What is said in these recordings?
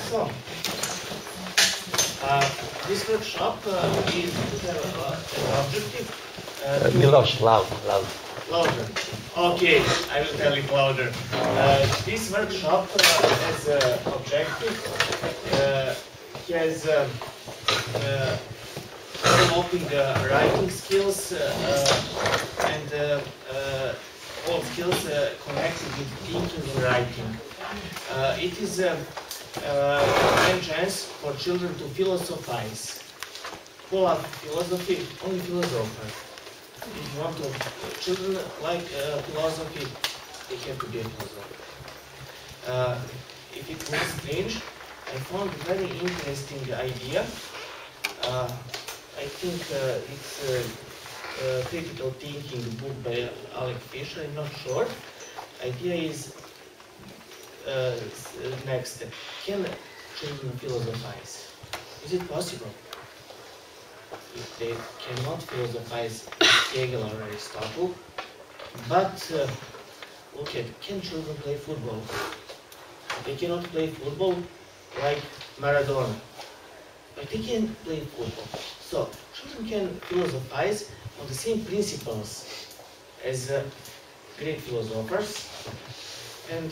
So, this workshop is an objective. Miloš, loud. Louder. Okay, I will tell it louder. This workshop has an objective, has developing writing skills and all skills connected with thinking and writing. It is a chance for children to philosophize. Who love philosophy? Only philosophers. If you want to, children like philosophy, they have to be a philosopher. If it was strange, I found a very interesting idea. I think it's a critical thinking book by Alec Fisher, I'm not sure. Idea is next. Can children philosophize? Is it possible? If they cannot philosophize Hegel or Aristotle, but look at, can children play football? They cannot play football like Maradona, but they can play football. So children can philosophize on the same principles as great philosophers, and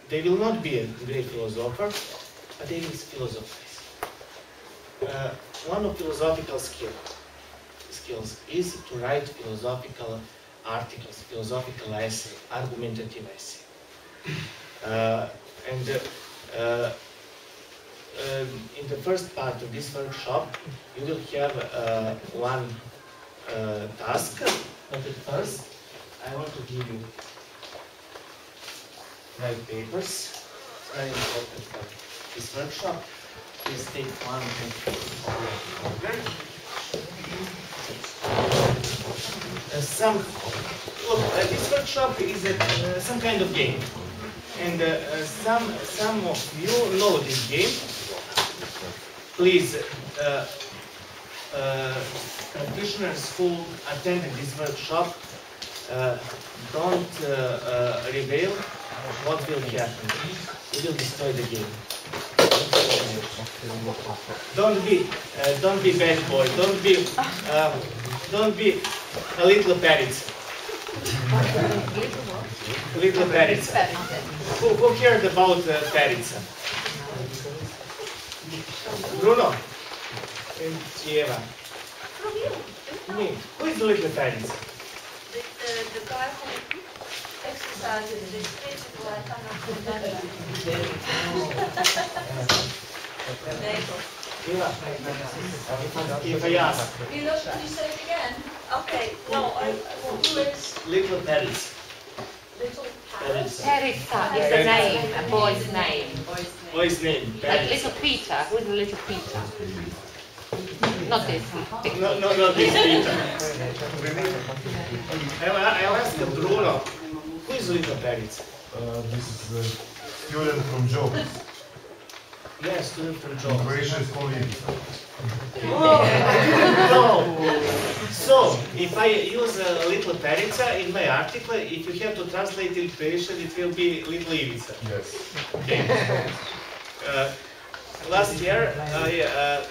they will not be a great philosopher, but they will philosophize. One of philosophical skills is to write philosophical articles, philosophical essay, argumentative essay. In the first part of this workshop, you will have one task, but at first I want to give you white papers. It's very important for this workshop. Please take one and this workshop is some kind of game, and some of you know this game. Please, practitioners who attended this workshop, don't reveal what will happen. You will destroy the game. Don't be bad boy. Don't be a little parrot. Little parrots. Who cared about parrots? Bruno and Eva. Me. Who is the little parrots? The guy who exercises his physical and If I ask. Miloš, can you say it again? Okay, no, who is... Little parrots. Little Parrots. Teresa is a name, a boy's name. Boy's name. Like little Peter. Who is the little Peter? Not this. No, not this Peter. I'll ask Bruno. Who is little parrots? This is a student from Joe. Yes, student from Joe. Croatia is called No. So, if I use a little parrots in my article, if you have to translate in Croatian, it will be little Ivica. Yes. Okay. Last year, I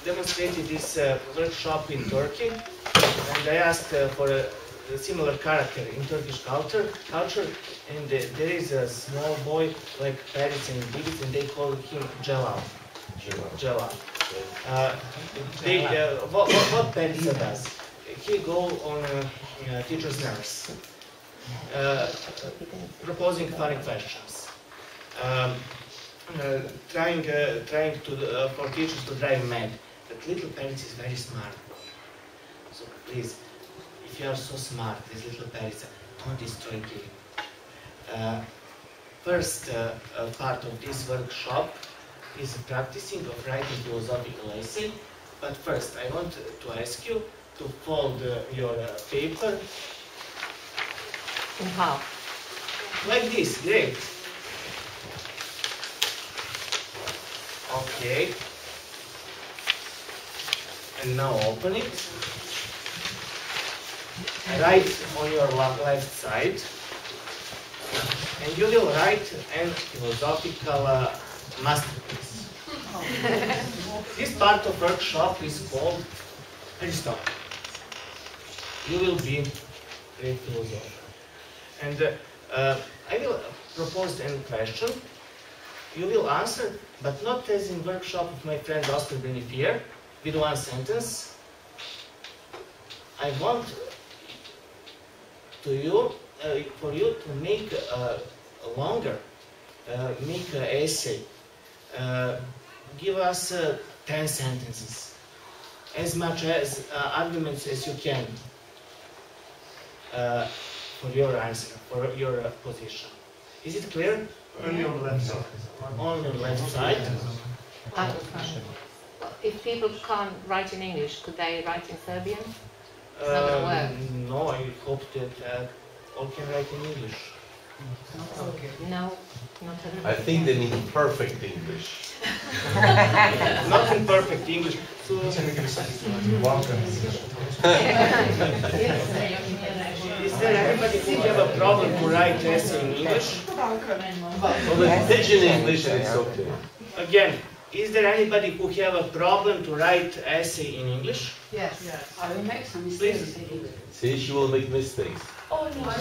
demonstrated this workshop in Turkey, and I asked for a similar character in Turkish culture, and there is a small boy like parrots and Ivica, and they call him Jelal. What Perica does? He go on a teacher's nerves, proposing funny questions, trying to for teachers to drive mad. But little Perica is very smart. So please, if you are so smart, this little Perica, don't destroy game. First part of this workshop is practicing of writing philosophical essay, but first I want to ask you to fold your paper In half. like this. Great. Okay. And now open it. write on your left side, and you will write a philosophical masterpiece. This part of workshop is called Aristotle. You will be a great philosopher. And I will propose a question. You will answer, but not as in workshop of my friend Oscar Benefier, with one sentence. I want for you to make a longer, make an essay. Give us 10 sentences, as much as arguments as you can for your answer, for your position. Is it clear? Only on the left side. On the left side. If people can't write in English, could they write in Serbian? It's not going to work. No, I hope that all can write in English. No, not I everybody. think they need perfect English. Not in perfect English. So, is there anybody who have a problem to write essay in English? Well, it's pigeon English and it's okay. Again, is there anybody who have a problem to write essay in English? Yes. I will make some mistakes in English. See, she will make mistakes. Oh, no.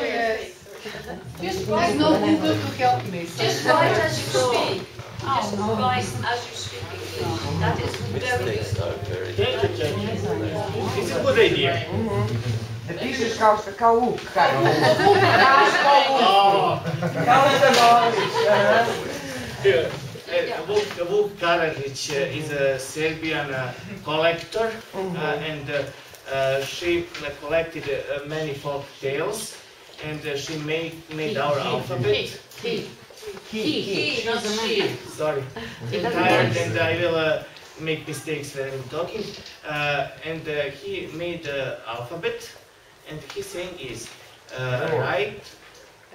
Yes. Just There's write, no Google to help me. just write as you speak. Just write as you speak English. That is very Mistakes good. are very Thank you, thank you. It's a good idea. Da pišeš kao Vuk, kao Oh, se voliš. Vuk Karadžić is a Serbian collector, and she collected many folk tales, and she made our alphabet. He, not she. Sorry, I'm tired and I will make mistakes when I'm talking. And he made the alphabet, and his saying is, write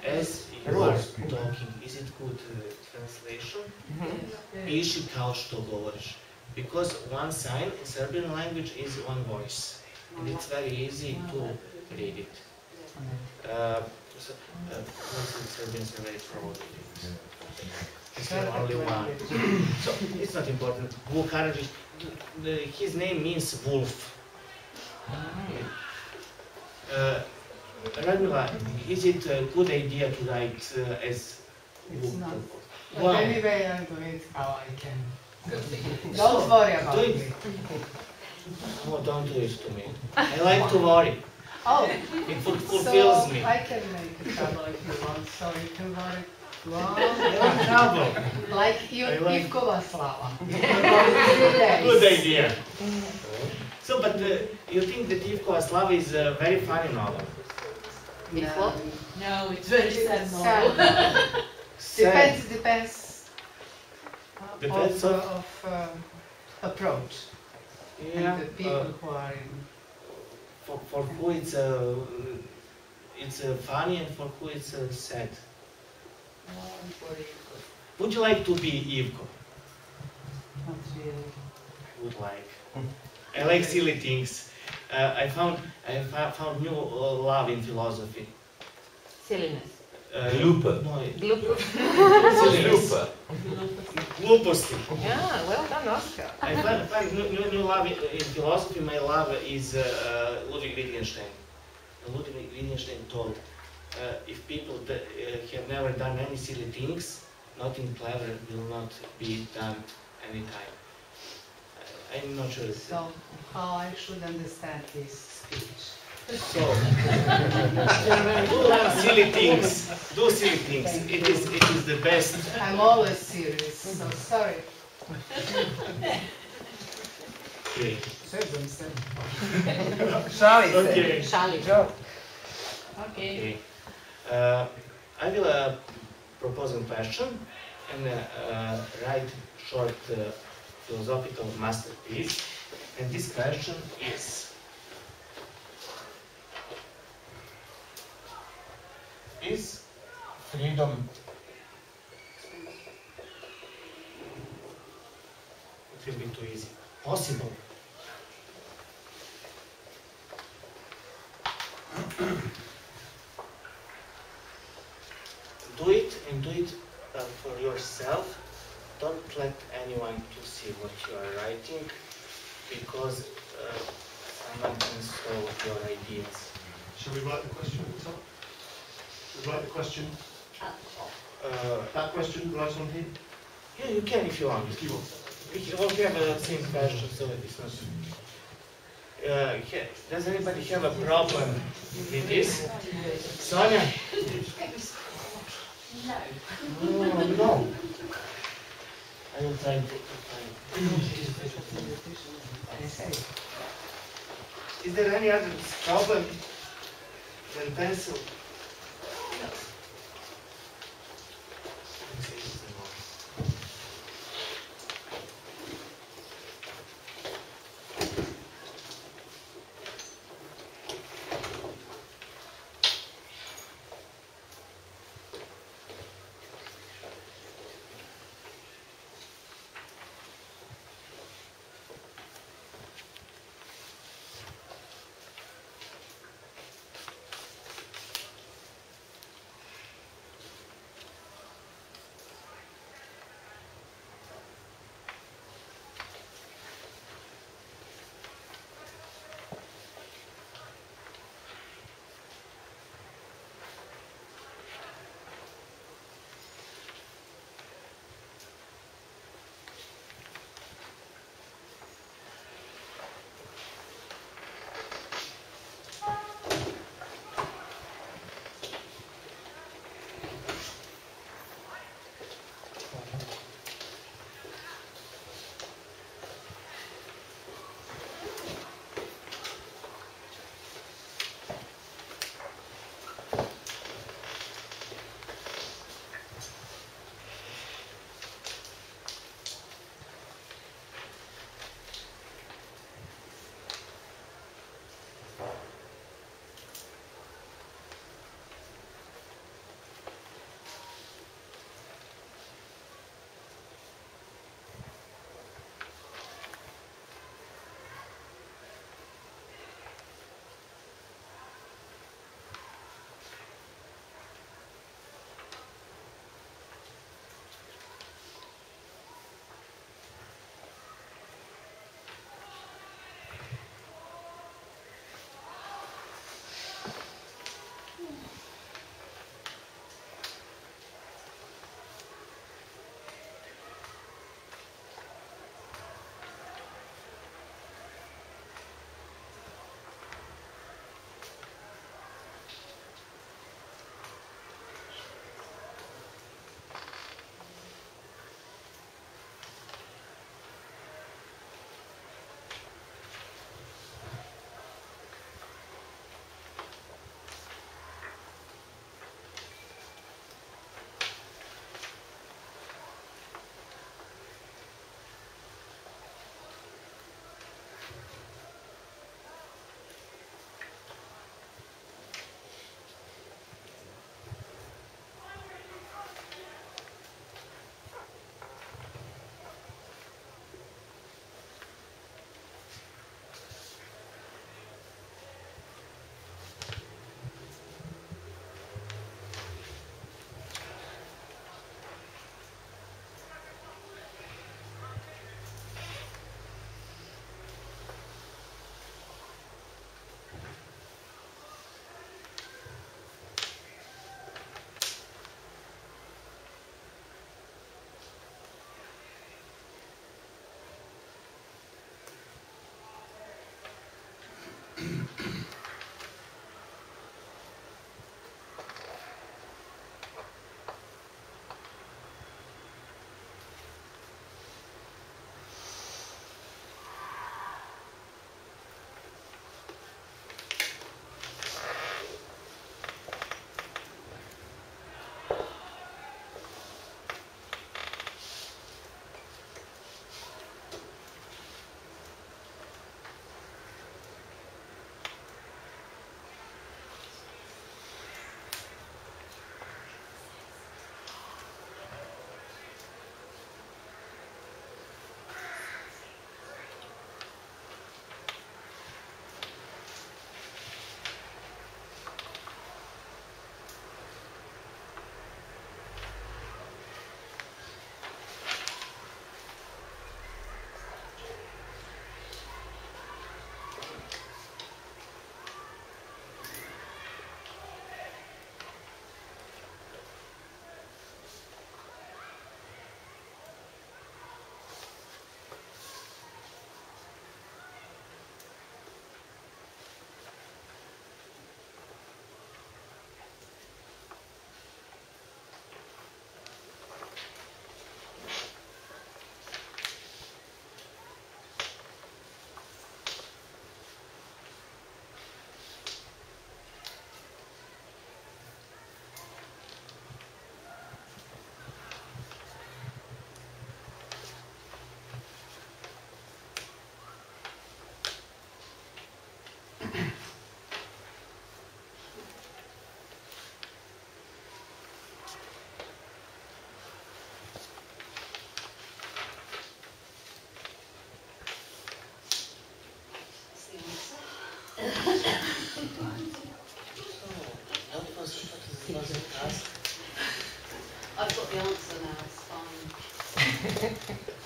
as you are talking. Is it good translation? Piši kao što govoriš. Because one sign in Serbian language is one voice, and it's very easy to read it. Serbians are very proud. It's only one. So it's not important. Vuk Karadžić, his name means wolf. Radmila, is it a good idea to write as It's not. But Wow. anyway, I'm doing it. Oh, I can. Don't worry about Do it. me. Oh, don't do it to me. I like to worry. Oh, It fulfills so me. I can make a trouble if you want, so you can worry. I Wow. want trouble. Like I like- Ivkova slava. Good idea. So, but you think that Ivkova Slava is a very funny novel? It's what? No, it's very sad. Sad. Sad. Depends Depends of approach. Yeah. And the people who are in. For who it's funny, and for who it's sad. Would you like to be Ivko? Not really. I would like. I like silly things. I found new love in philosophy. Silliness. Glupa. No, Glupo. silliness. Glupa. Gluposti. Yeah, well done, Oscar. I find new love in philosophy. My love is Ludwig Wittgenstein. Ludwig Wittgenstein told, if people that, have never done any silly things, nothing clever will not be done anytime. I'm not sure. So, how I should understand this speech? So, do silly things. Do silly things. It is the best. I'm always serious, so sorry. Okay. Sjećam se. Šali se. Okay. Šali. Joke. Okay. I will propose a question and write short philosophical masterpiece. And this question is freedom it will be too easy possible? Do it and do it for yourself. Don't let anyone to see what you are writing, because someone can steal your ideas. Shall we write the question at the top? We write the question. That question right on here. Yeah, you can if you want. If you want. We all have the same question, so it's not. Does anybody have a problem with this? Sonia? No. No. I will try to find. Is there any other problem than pencil?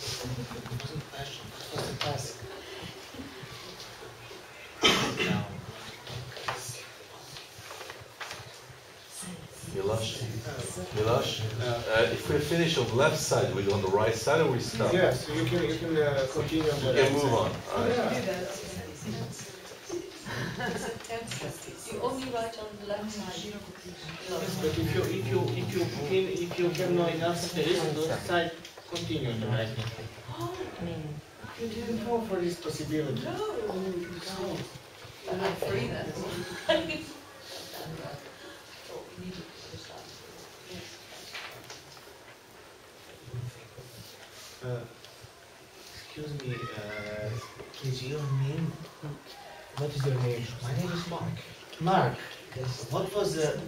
What's the task? Miloš, if we finish on the left side, we go on the right side or we stop? Yes, you can continue on the We can right move side. on. All right. You only write on the left side. Yes, but if you have not enough space on the other side, continue on the right. You didn't know for this possibility. I'm free then. Excuse me, is your name? What is your name? My name is Mark. Mark. Yes. What was the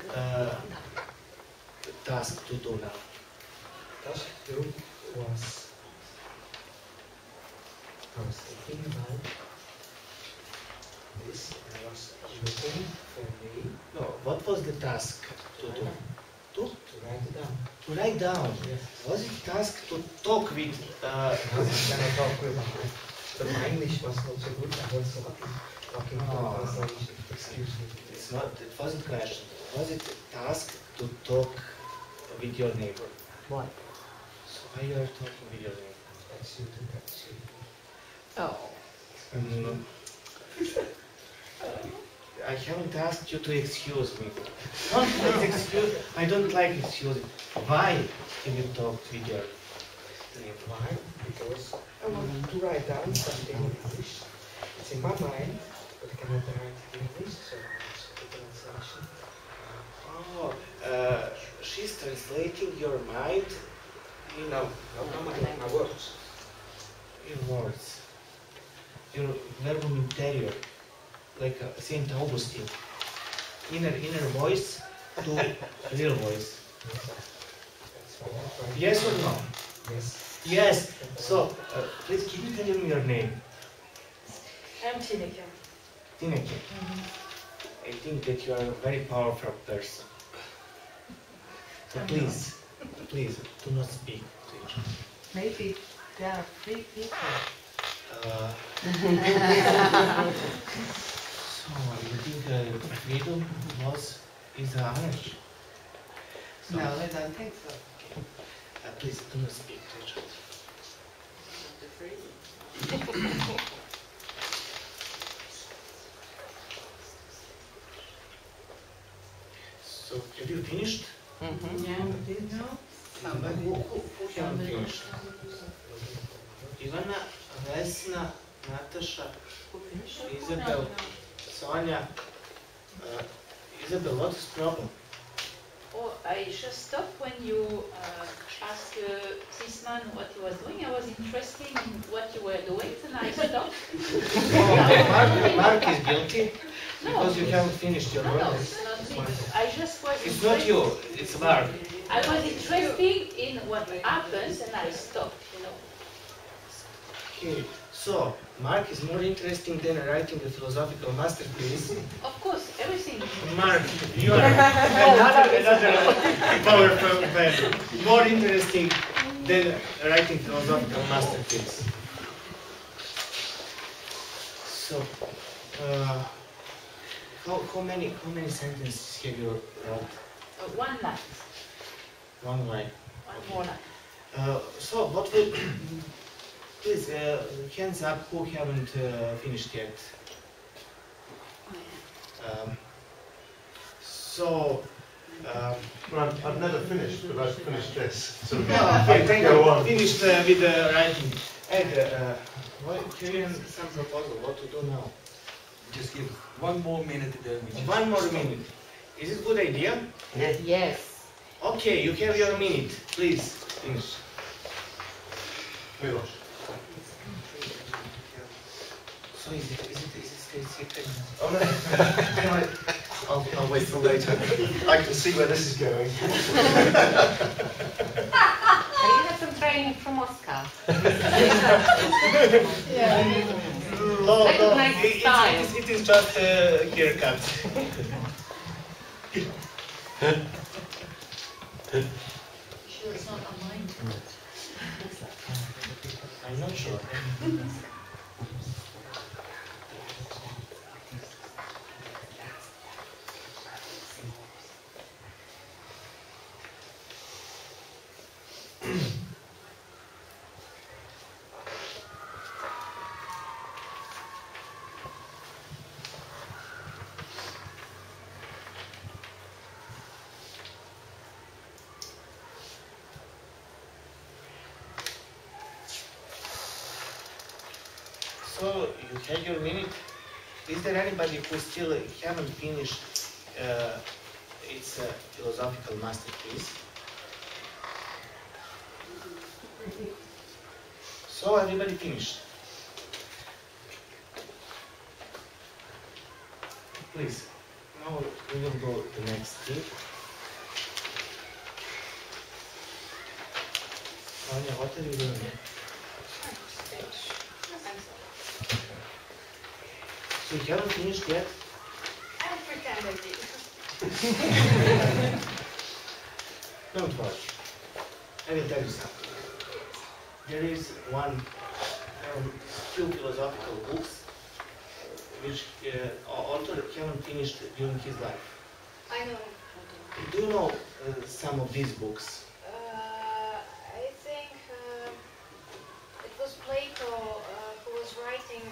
task to do now? Task 2 was I was thinking about this. I was looking for me No, what was the task to do? To write it down. to write down. Yes. Was it task to talk with? I cannot talk with my, but my English was not so good. I was talking to Oh. translation. Excuse me. It's not. It wasn't question. Was it a task to talk with your neighbor? Why? So why you are talking with your neighbor? That's you to that's you. Oh. I haven't asked you to excuse me. Not excuse. I don't like excuses. Why can you talk with your neighbor? Why? Because I want to write down something in English. It's in my mind, but I cannot write it in English, so it's a translation. Oh, she's translating your mind in No, my words. your words. Your verbum interior, like Saint Augustine. Inner voice to real voice. That's why I'm trying. Yes or no? Yes. Yes. So, please can you tell me your name? I'm Tineke. Tineke. I think that you are a very powerful person. So please, do not speak to each other. Maybe there are 3 people. So you think freedom is an anarchy? No, I don't think so. Please do not speak to each other. So have you finished? Who haven't finished? Ivana, Vesna, Natasha, Isabel, Sonia. Isabel, what is the problem? Oh, I just stopped when you asked this man what he was doing. I was interested in what you were doing, and I stopped. Mark is guilty because you haven't finished your No, work. it's not me. I just was. It's not you, it's Mark. I was interested in what happens, and I stopped. Okay, so Mark is more interesting than writing a philosophical masterpiece. Of course, everything. Mark, you are another powerful man. More interesting than writing philosophical masterpiece. So, how many sentences have you wrote? One line, One line. one more line. So, what will... Please, hands up who haven't finished yet. I've never finished, but I've finished this. So Okay, thank go you. on. Finished with the writing. And can you have some proposal what to do now? Just give 1 more minute and then we just... 1 more minute. Is it a good idea? Yes. Okay, you have your minute. Please, finish. Miloš. So is it still secret? Oh, no. I'll wait till later. I can see where this is going. You had some training from Moscow. No, Recognize the style. it is just a haircut. Sure, it's not on mine. I'm not sure. So you had your minute. Is there anybody who still haven't finished its philosophical masterpiece? So everybody finished. Please, now we will go to the next thing. Anya, what are you doing? So you haven't finished yet? I pretend I did. Don't worry. I will tell you something. There is few philosophical books which author haven't finished during his life. I know. Do you know some of these books? I think it was Plato who was writing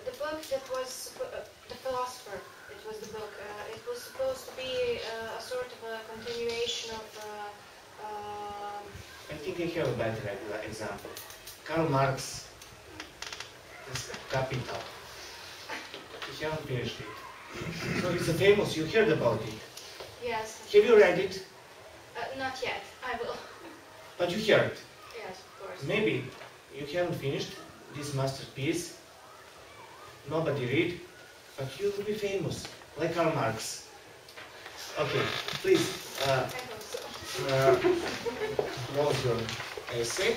the book that was the philosopher. It was the book. It was supposed to be a sort of a continuation of. I think I have a better example. Karl Marx, this Capital. You haven't finished it. So it's a famous, you heard about it. Yes. Have you read it? Not yet. I will. But you heard. Yes, of course. Maybe you haven't finished this masterpiece. Nobody read, but you will be famous, like Karl Marx. Okay, please I hope so. close your essay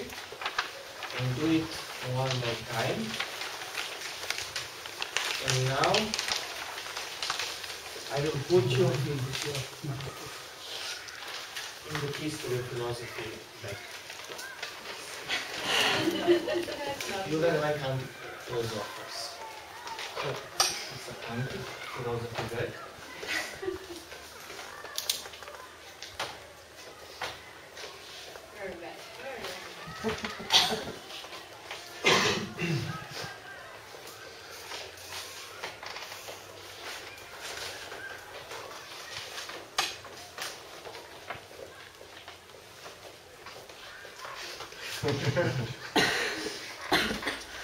and do it one more time. And now I will put you in the history of philosophy back. You are like anti-philosophers. So, it's an anti-philosophy back. Very bad. Very bad.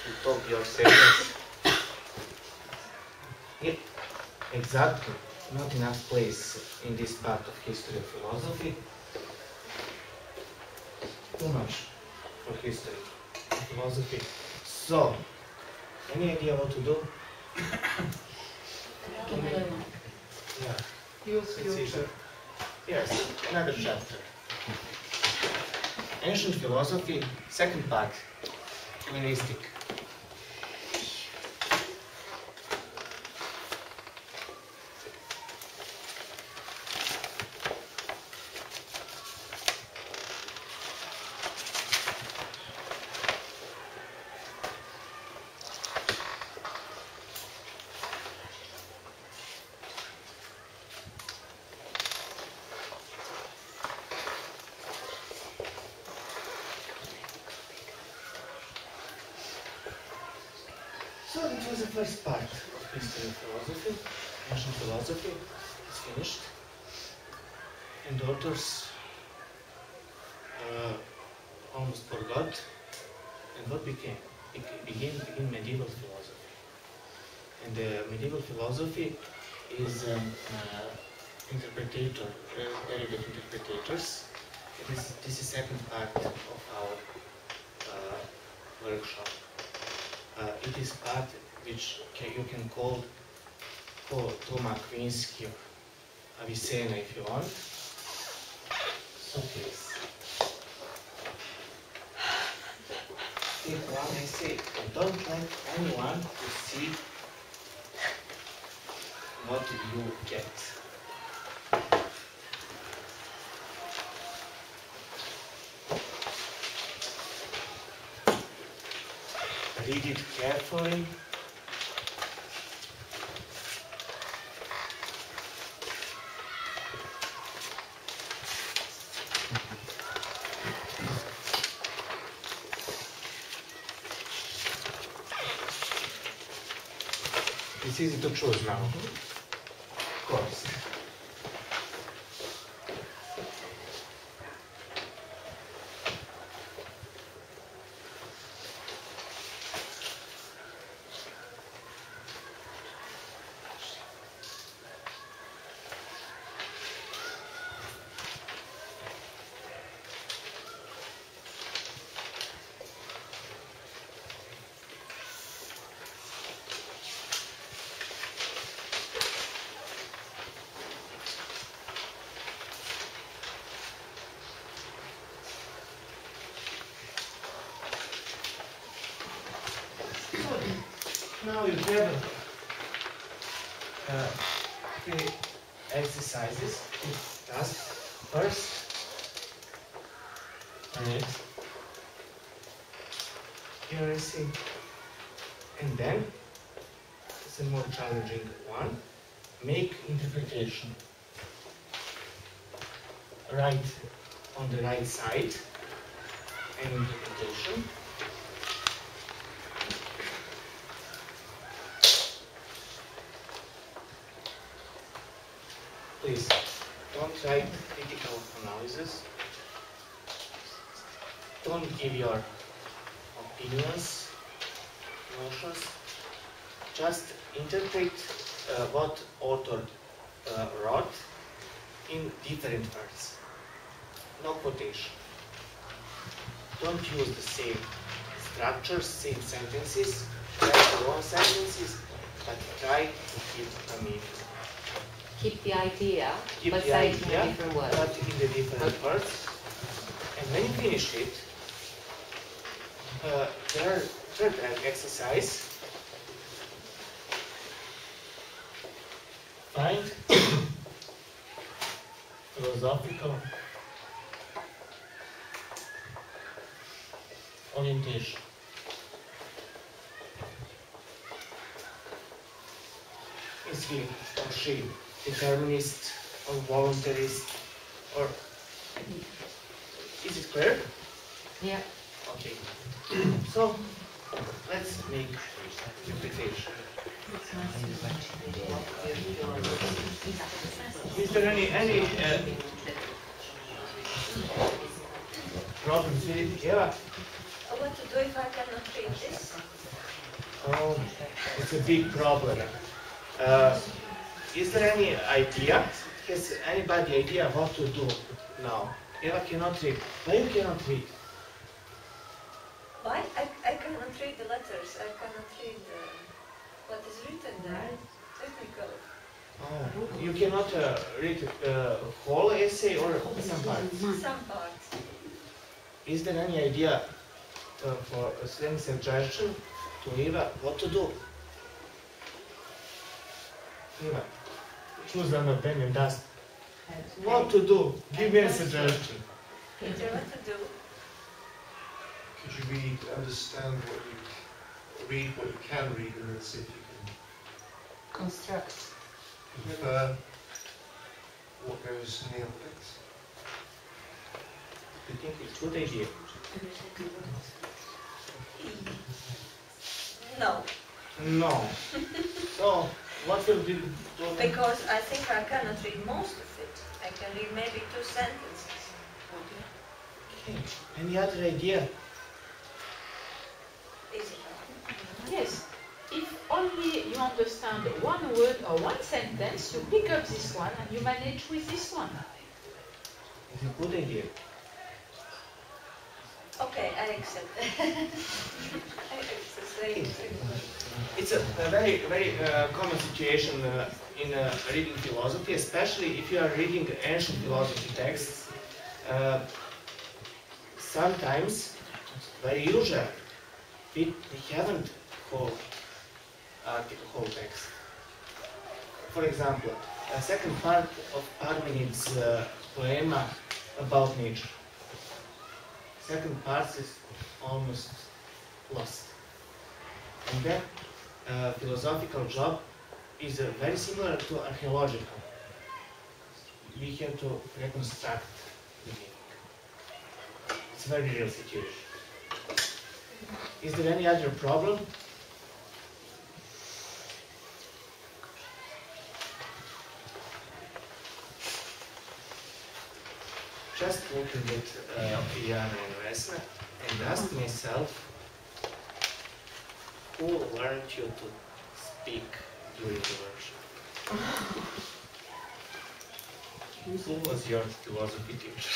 You talk yourself. Yep, exactly. Not enough place in this part of history of philosophy. Too much for history of philosophy. So, any idea what to do? Yeah. Use future. Yes, another chapter. Ancient philosophy, second part, Hellenistic. So it was the first part of history of philosophy. Ancient philosophy is finished, and authors almost forgot. And what became? Began medieval philosophy. And the medieval philosophy is interpretators. This is second part of our workshop. It is part which you can call Toma Akvinski, Avicenna if you want. So please. Take one essay. I don't like anyone to see what you get. read it carefully. It's easy to choose now. Of course. Now you have three exercises to task. First, accuracy, and then it's a more challenging one. Make interpretation. Write on the right side an interpretation. Please, don't write critical analysis. Don't give your opinions, notions. Just interpret what author wrote in different words. No quotation. Don't use the same structures, same sentences, write your own sentences, but try to keep a meaning. Keep the idea, Keep but the say it in idea, different words. but in the different words. And when you finish it, third exercise. Find philosophical orientation. Is he or she determinist or voluntarist, or is it clear? Yeah. Okay. So let's make interpretation. Is there any problems with it? Eva? What to do if I cannot read this? Oh, it's a big problem. Is there any idea? Has anybody idea what to do now? Eva cannot read. Why you cannot read? Why? I cannot read the letters. I cannot read what is written there. Technical. Oh, you cannot read the whole essay or some parts? Some parts. Is there any idea for any suggestion to Eva what to do? Eva, choose one of them and ask what to do. Give me a suggestion. Peter, what to do? Could you read, understand what you read, what you can read, and then see if you can Construct. infer what goes in the other bits? I think it's a good idea. No. No. So, what will we do? Because I think I cannot read most of it. I can read maybe 2 sentences. Okay. Any other idea? Is it? Yes. If only you understand one word or one sentence, you pick up this one and you manage with this one. It's a good idea. Okay, I accept. I accept. It's a very, very common situation in reading philosophy, especially if you are reading ancient philosophy texts. Sometimes, very usual, we haven't whole text. For example, the second part of Parmenid's poema about nature. Second part is almost lost. And then philosophical job is very similar to archaeological. We have to reconstruct the meaning. It's a very real situation. Is there any other problem? Just looking at Iliana and Vesna and ask myself, who learned you to speak during the workshop? Who was your philosophy teacher?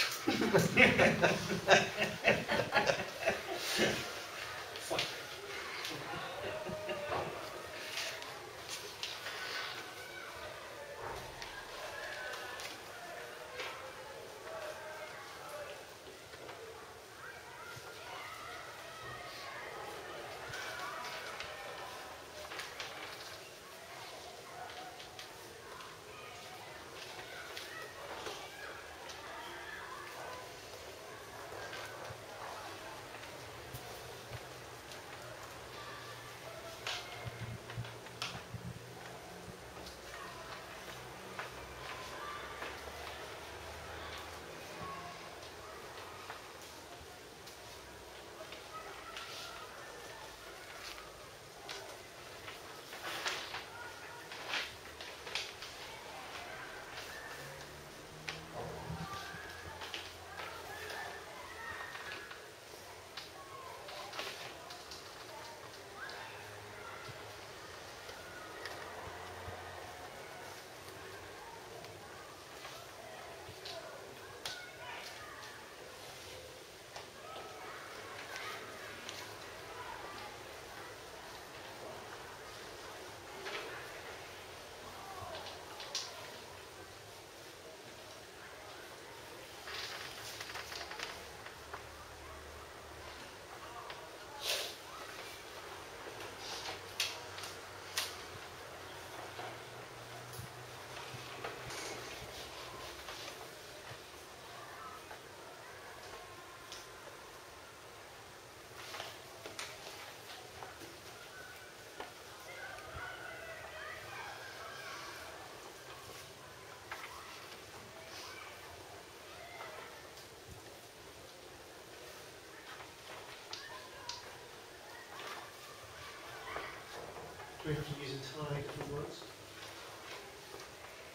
Do we have to use entirely different words?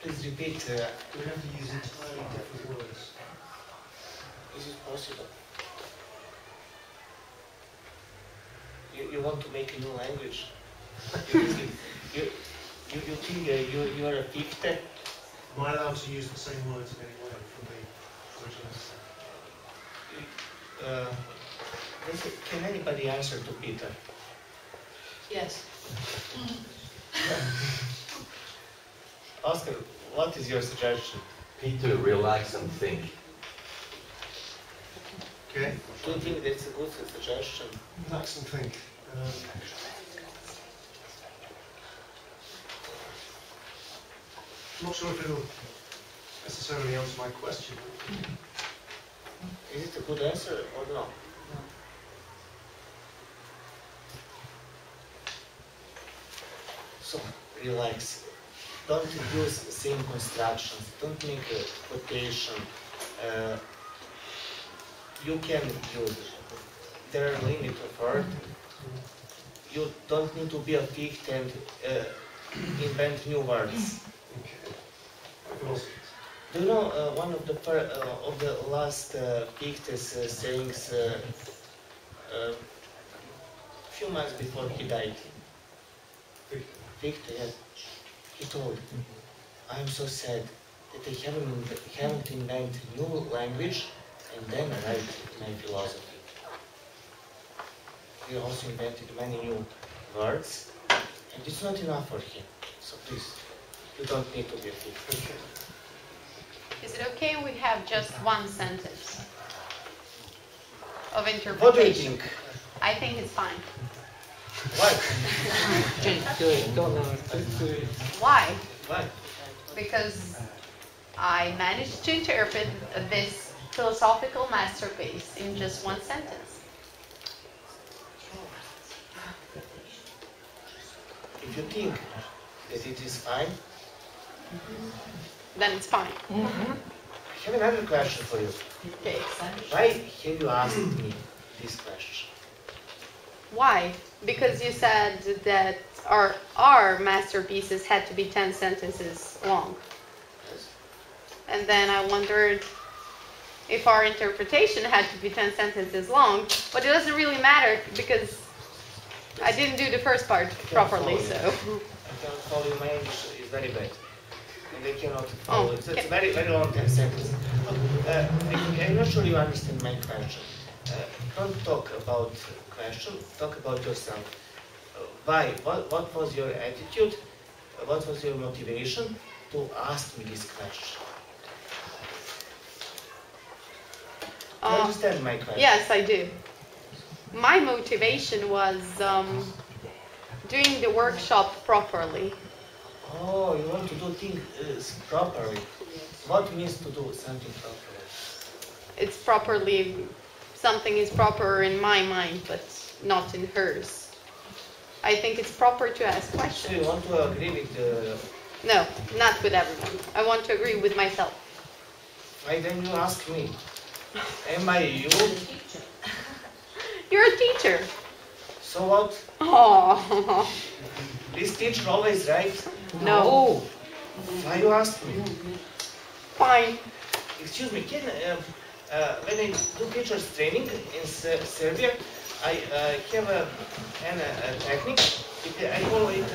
Please repeat. Do we have to use entirely different words? Is it possible? You want to make a new language? You think you are a fifth? Am I allowed to use the same words in any way from the original? Can anybody answer to Peter? Yes. Oscar, what is your suggestion? Peter, relax and think. Okay. Do you think that's a good suggestion? Relax and think. I'm not sure if it'll necessarily answer my question. Is it a good answer or no? So, relax. Don't use same constructions. Don't make a quotation. You can use. There are limits of word. You don't need to be a fict and invent new words. Do you know one of the last Pictus sayings a few months before he died? Fichte, yes. He told, I am so sad that I haven't invented new language and then write my philosophy. He also invented many new words, and it's not enough for him. So please, you don't need to be a fichte. Is it okay we have just one sentence of interpretation? What do you think? I think it's fine. Why? Why? Why? Because I managed to interpret this philosophical masterpiece in just one sentence. if you think that it is fine, then it's fine. I have another question for you. Okay. Why have you asked me this question? Why? Because you said that our masterpieces had to be 10 sentences long. And then I wondered if our interpretation had to be 10 sentences long, but it doesn't really matter because I didn't do the first part properly, so. I can't follow you, my English is very bad. And I cannot follow it. It's very, very long 10 sentences. I'm not sure you understand my question. Don't talk about question, talk about yourself. Why? What was your attitude? What was your motivation to ask me this question? Do you understand my question? Yes, I do. My motivation was doing the workshop properly. Oh, you want to do things properly. What means to do something properly? It's properly, something is proper in my mind, but not in hers. I think it's proper to ask questions. So you want to agree with the... No, not with everyone. I want to agree with myself. Why then you ask me? Am I you? You're a teacher. So what? Oh. Is teacher always right? No. Why you ask me? Fine. Excuse me, can when I do teacher's training in Serbia, I have a technique. I call it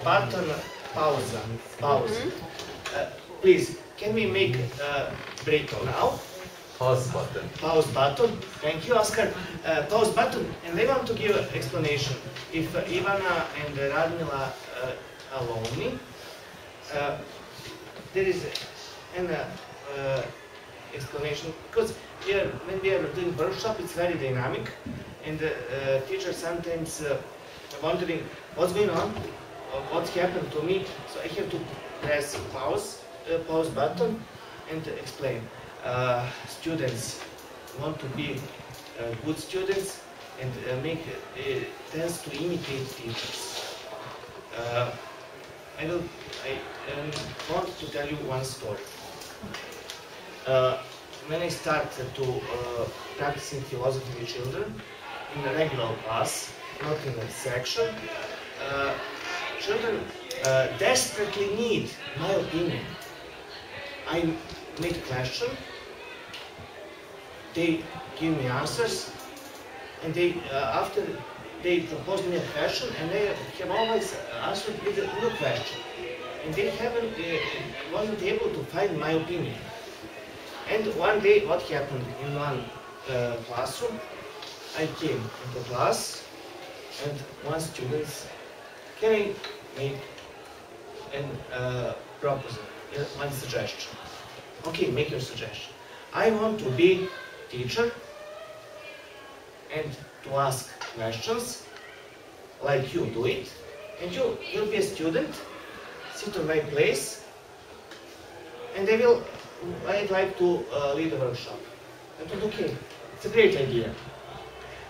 button pause. Please, can we make a break now? Pause button. Pause button. Thank you, Oscar. Pause button. And I want to give an explanation. If Ivana and Radmila allow me, there is an explanation because when we are doing workshop, it's very dynamic, and the teacher sometimes wondering what's going on, or what happened to me. So I have to press pause button, and explain. Students want to be good students and tends to imitate teachers. I want to tell you one story. When I started to practicing philosophy with children in a regular class, not in a section, children desperately need my opinion. I make a question, they give me answers, and they after they propose me a question, and they have always answered with a new question, and they wasn't able to find my opinion. And one day, what happened in one classroom? I came into class, and one student, can I make a proposal, one suggestion? Okay, make your suggestion. I want to be teacher and to ask questions like you do it, and you will be a student, sit on my place, and I'd like to lead a workshop. I thought, okay, it's a great idea.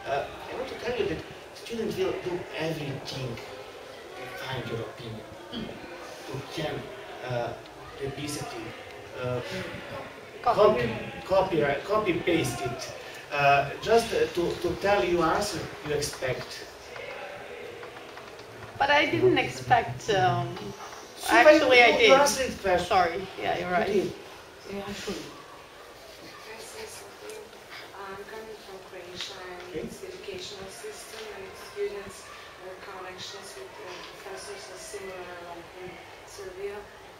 I want to tell you that students will do everything to find your opinion, to can basically copy paste it, just to tell you answer you expect. But I didn't expect. Actually, I did. Sorry. Yeah, you're right. Can I say something? I'm coming from Croatia and its educational system and students' connections with professors are similar like in Serbia.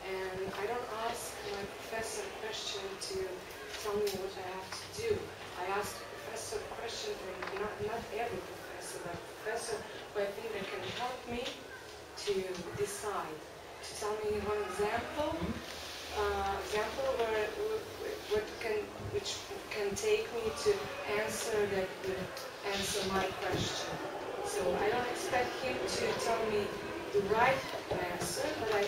And I don't ask my professor a question to tell me what I have to do. I ask the professor a question, and not every professor, but professor who I think that can help me to decide. To tell me one example which can take me to answer my question. So I don't expect him to tell me the right answer, but I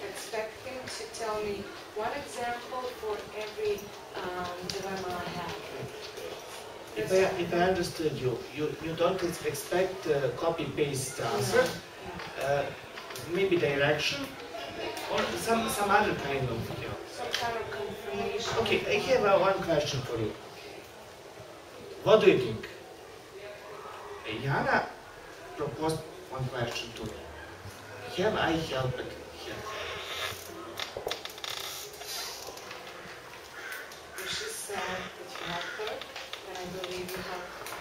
expect him to tell me one example for every dilemma I have. If I understood you, you don't expect copy-paste answer. maybe direction or some other kind of Some kind of confirmation. Okay, I have one question for you. What do you think? Jana proposed one question to me. Have I helped her? She said that you helped her, and I believe you helped her.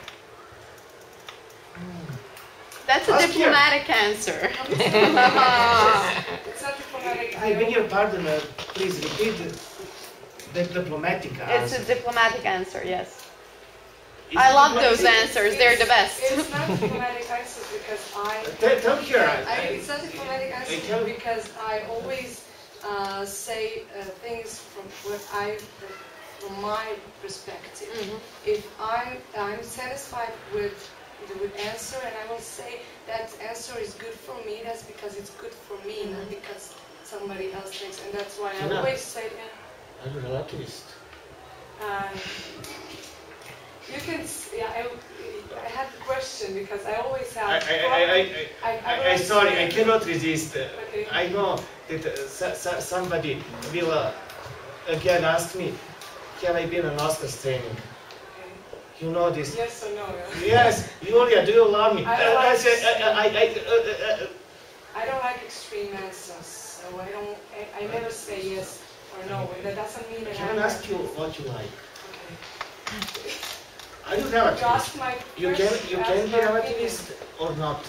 That's a Ask diplomatic answer. It's not diplomatic. I beg your pardon, please repeat the diplomatic It's answer. a diplomatic answer, yes. I love those answers, they're the best. It's not diplomatic answer because Tell her. it's not diplomatic answer because I always say things from my perspective. If I'm satisfied with answer and I will say that answer is good for me, that's because it's good for me, not because somebody else thinks, and that's why I always say that. I'm a relativist. You can, I had the question because I always have. Sorry, I cannot resist. Okay. I know that somebody will again ask me, have I been an Oscars training? You know this. Yes or no? Yes, Julia, do you love me? I don't like extreme answers, so I never say yes or no, and that doesn't mean that Can I ask you what you like? Okay. Are you relativist? You can be relativist or not?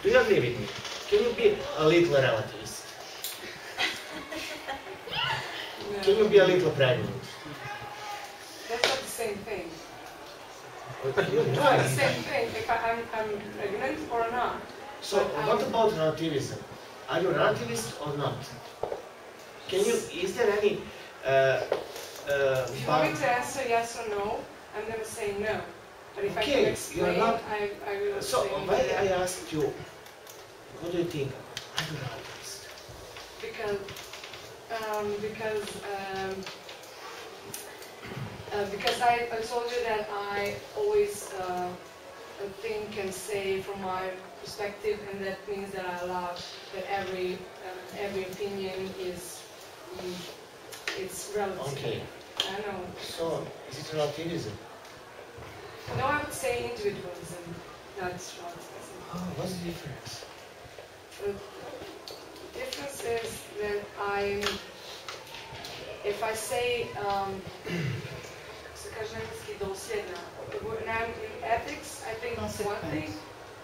Do you agree with me? Can you be a little relativist? No. Can you be a little pregnant? That's not the same thing. You It's try. the same thing if I'm pregnant or not. So what about relativism? Are you relativist or not? Can you? Is there any? If you want me to answer yes or no, I'm going to say no. But if I can explain, not. I will So say why yes. I asked you? What do you think? Are you relativist? Because I told you that I always think and say from my perspective, and that means that I allow that every opinion is it's relative. Okay. I know. So is it relativism? No, I would say individualism, not relativism. Oh, what's the difference? The difference is that if I say, when I'm in ethics, I think it's one thing.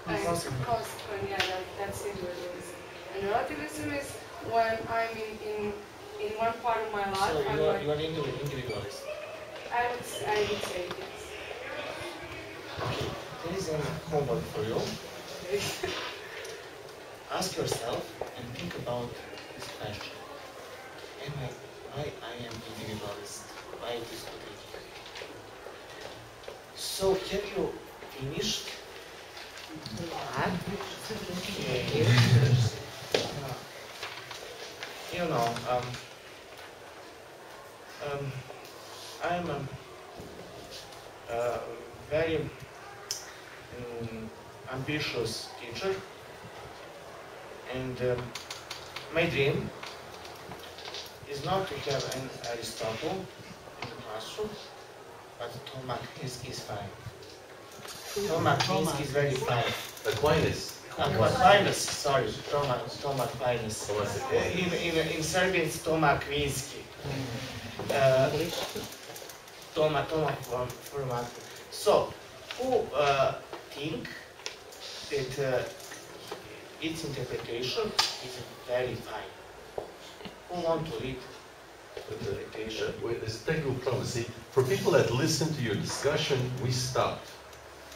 Consequent, yeah, that's individualism. And relativism is when I'm in one part of my life. So I'm you are like, individualist. I would say yes. Okay, there is a homework for you. Okay. Ask yourself and think about this question. Why I am individualist? Why it is not here? So have you finished? Okay. You know, I'm a very ambitious teacher, and my dream is not to have an Aristotle in the classroom, but Thomas is fine. Thomas is very fine. Aquinas. Aquinas, sorry, Thomas Aquinas. In Serbian, it's Toma Akvinski. Toma from So, who think that its interpretation is very fine? Who want to read interpretation? There's a technical problem. See, for people that listen to your discussion, we stopped.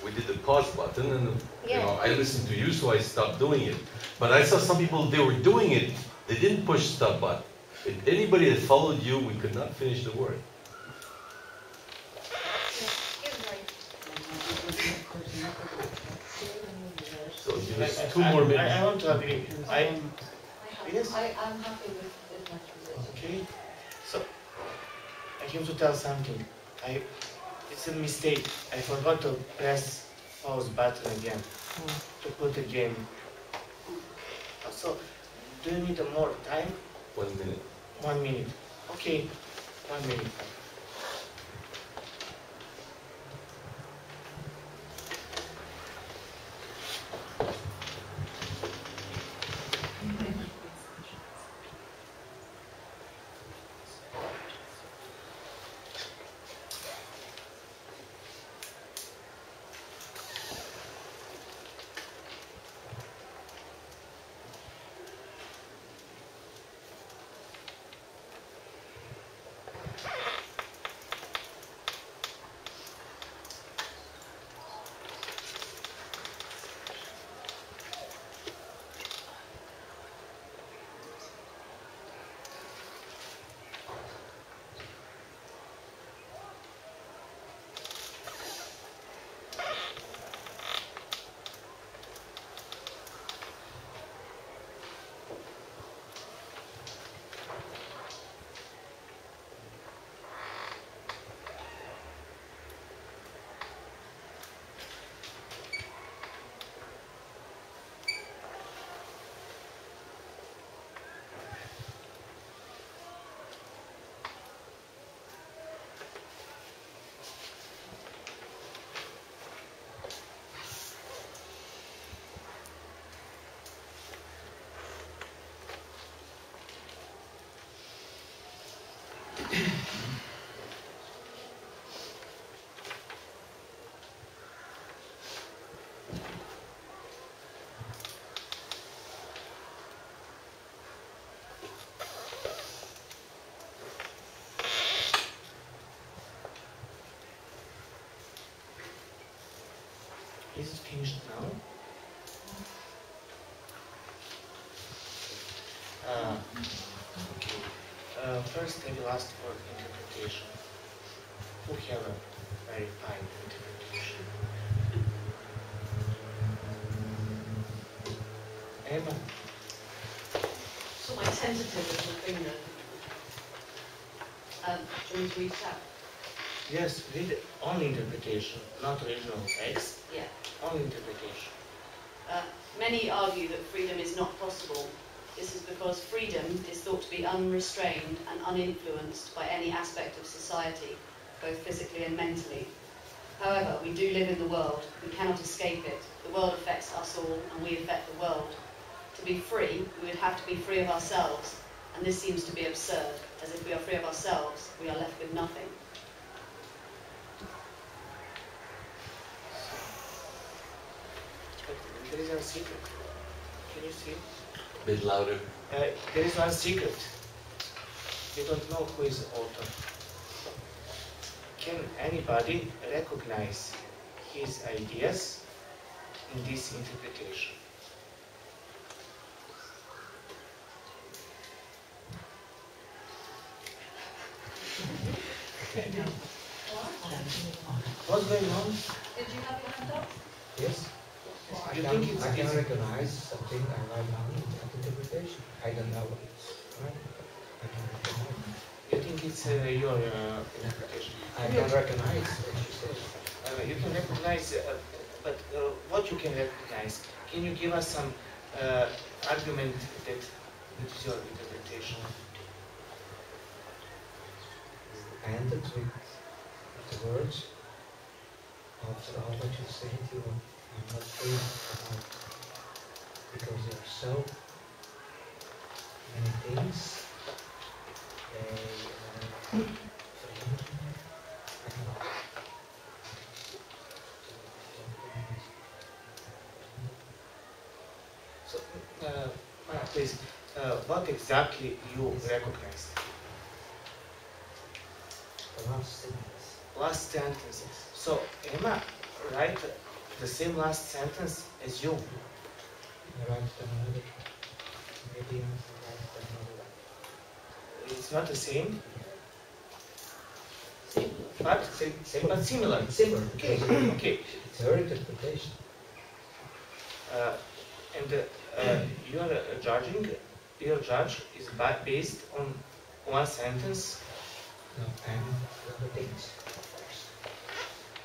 We did the pause button, and you know, I listened to you, so I stopped doing it. But I saw some people, they were doing it, they didn't push stop button. If anybody that followed you, we could not finish the word. So give us 2 more minutes. I want to agree. Yes? I'm happy with my position. Okay. So, I have to tell something. It's a mistake. I forgot to press pause button again to put the game. So, do you need more time? 1 minute. 1 minute. Okay, 1 minute. Is it finished now? Okay. First, I will ask for interpretation. Who have a very fine interpretation? Emma? So my tentative is the finger. Do you want to read that? Yes, read only interpretation, not original text. Yeah. Only interpretation. Many argue that freedom is not possible. This is because freedom is thought to be unrestrained and uninfluenced by any aspect of society, both physically and mentally. However, we do live in the world. We cannot escape it. The world affects us all, and we affect the world. To be free, we would have to be free of ourselves, and this seems to be absurd, as if we are free of ourselves, we are left with nothing. There is one secret. Can you see? A bit louder. There is one secret. You don't know who is the author. Can anybody recognize his ideas in this interpretation? What's going on? Did you have your hand up? Yes. I You can, think it's I can easy? recognize something I write down in that interpretation. I don't know what it's right, but I can recognize it. You think it's your interpretation? I can recognize what you say. You can recognize, but what you can recognize? Can you give us some argument that it is your interpretation? I ended with the words, after all that you say, I'm not free about, because there are so many things. So, please, what exactly you recognize? The last sentence. Last sentence. So, Emma, write the same last sentence as you. I write them another, maybe I write them another way. It's not the same, but similar. Similar. Okay. Okay. It's her interpretation. Your judge is based on one sentence. No, and the other things.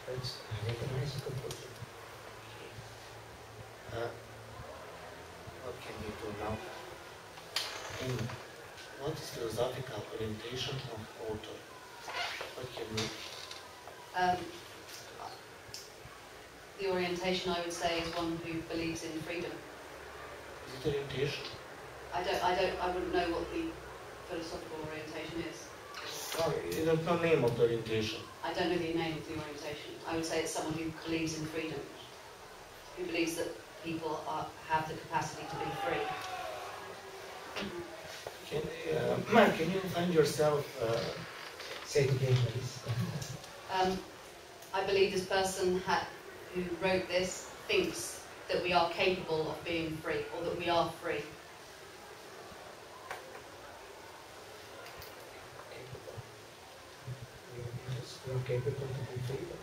First, I recognize the conclusion. What can you do now? And what is philosophical orientation of author? What can you? The orientation, I would say, is one who believes in freedom. Is it orientation? I wouldn't know what the philosophical orientation is. Oh, you don't know the name of the orientation. I don't know the name of the orientation. I would say it's someone who believes in freedom, who believes that people have the capacity to be free. Can you find yourself? Say it again, please. I believe this person who wrote this thinks that we are capable of being free, or that we are free. We are capable to be free, but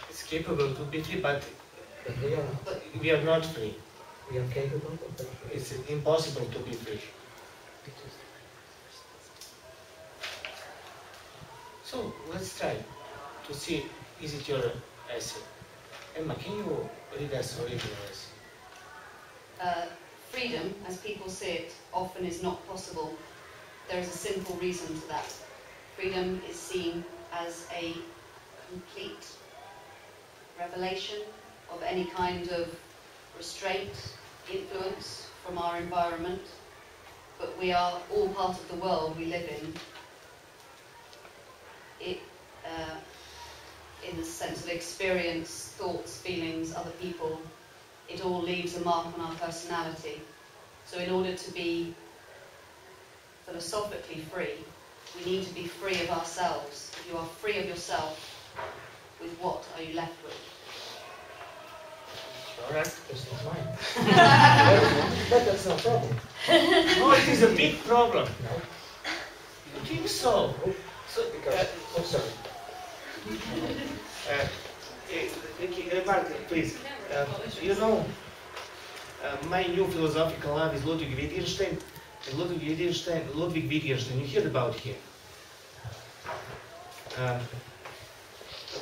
It's capable to be free, but we are not. We are not free. We are capable of being free. It's impossible to be free. So let's try to see, is it your essay? Emma, can you read us original essay? Freedom, as people see it, often is not possible. There is a simple reason to that. Freedom is seen as a complete revelation of any kind of restraint, influence from our environment, but we are all part of the world we live in. In the sense of experience, thoughts, feelings, other people, it all leaves a mark on our personality. So in order to be philosophically free, we need to be free of ourselves. If you are free of yourself, with what are you left with? Alright. That's not mine. But that's no problem. No, it is a big problem. No. You think so? Because, oh, sorry. Mark, please. You know, my new philosophical love is Ludwig Wittgenstein. And Ludwig Wittgenstein, you heard about him?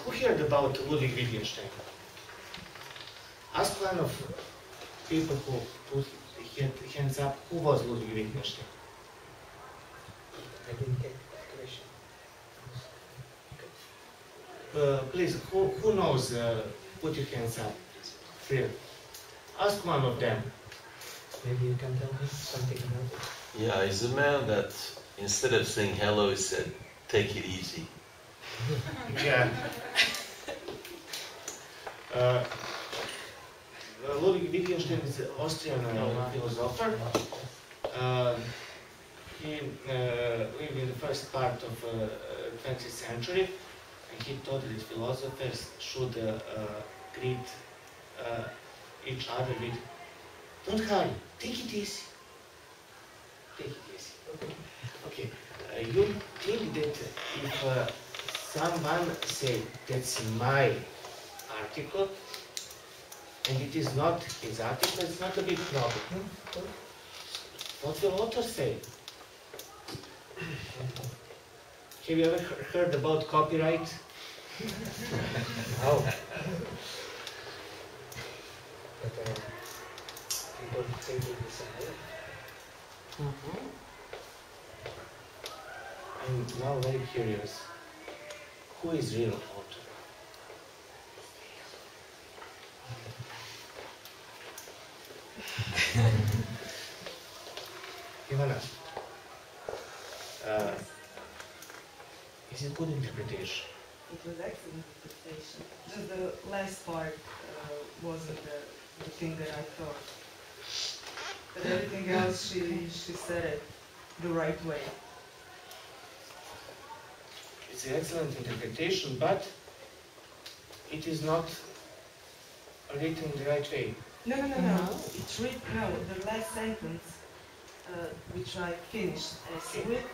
Who heard about Ludwig Wittgenstein? Ask one of people who put hands up, who was Ludwig Wittgenstein? I didn't get the question. Please, who knows? Put your hands up. Here. Ask one of them. Maybe you can tell me something about it. Yeah, he's a man that instead of saying hello, he said, take it easy. Yeah. Ludwig Wittgenstein is an Austrian philosopher. He lived in the first part of 20th century, and he taught that philosophers should greet each other with, don't hurry, take it easy. Take it easy. Okay. You think that if someone say that's my article, and it is not his article, it's not a big problem. What will author say? Have you ever heard about copyright? No. But people think it is a I'm now very curious. Who is real author? Ivana, is it good interpretation? It was excellent interpretation. Just the last part wasn't the thing that I thought. But everything else, she said it the right way. It's an excellent interpretation, but it is not written the right way. No. It's written, the last sentence, which I finished essay with,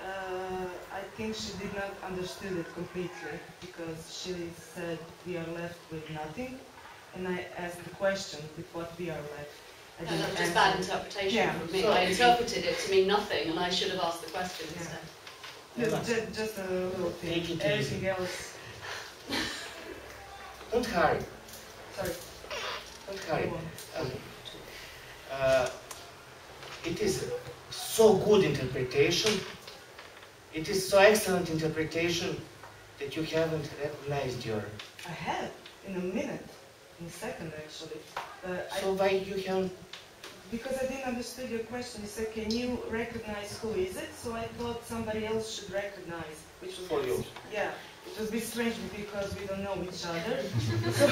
I think she did not understood it completely, because she said we are left with nothing, and I asked the question with what we are left. I No, didn't that's just answer bad it. interpretation Yeah. from me. So I interpreted it to mean nothing, and I should have asked the question Yeah. instead. Just a little thing. Take it easy. Everything else. Don't hurry. Sorry. Don't hurry. It is so good interpretation. It is so excellent interpretation that you haven't recognized your... I have, in a minute, in a second actually. So why you haven't... Because I didn't understand your question. You said, can you recognize who is it? So I thought somebody else should recognize, which was... For you. Yeah, it was a bit strange because we don't know each other. So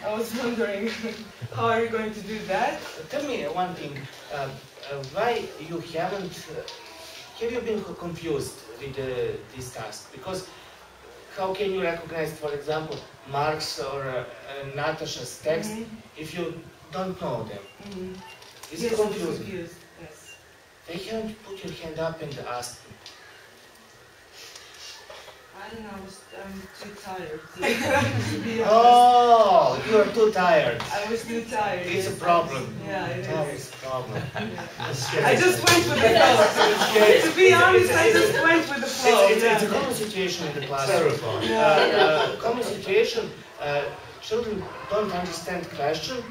I was wondering, how are you going to do that? Tell me one thing. Why you haven't... have you been confused with this task? Because how can you recognize, for example, Marx or Natasha's text if you don't know them? Is it confusing? Confused, yes. They haven't put your hand up and asked me. I don't know, I'm too tired to be honest. Oh, you are too tired. I was too tired. It's a problem. Yeah, it is. It's a problem. I just went with the flow. To be honest, I just went with the flow. It's a common situation in the classroom. Common situation, children don't understand question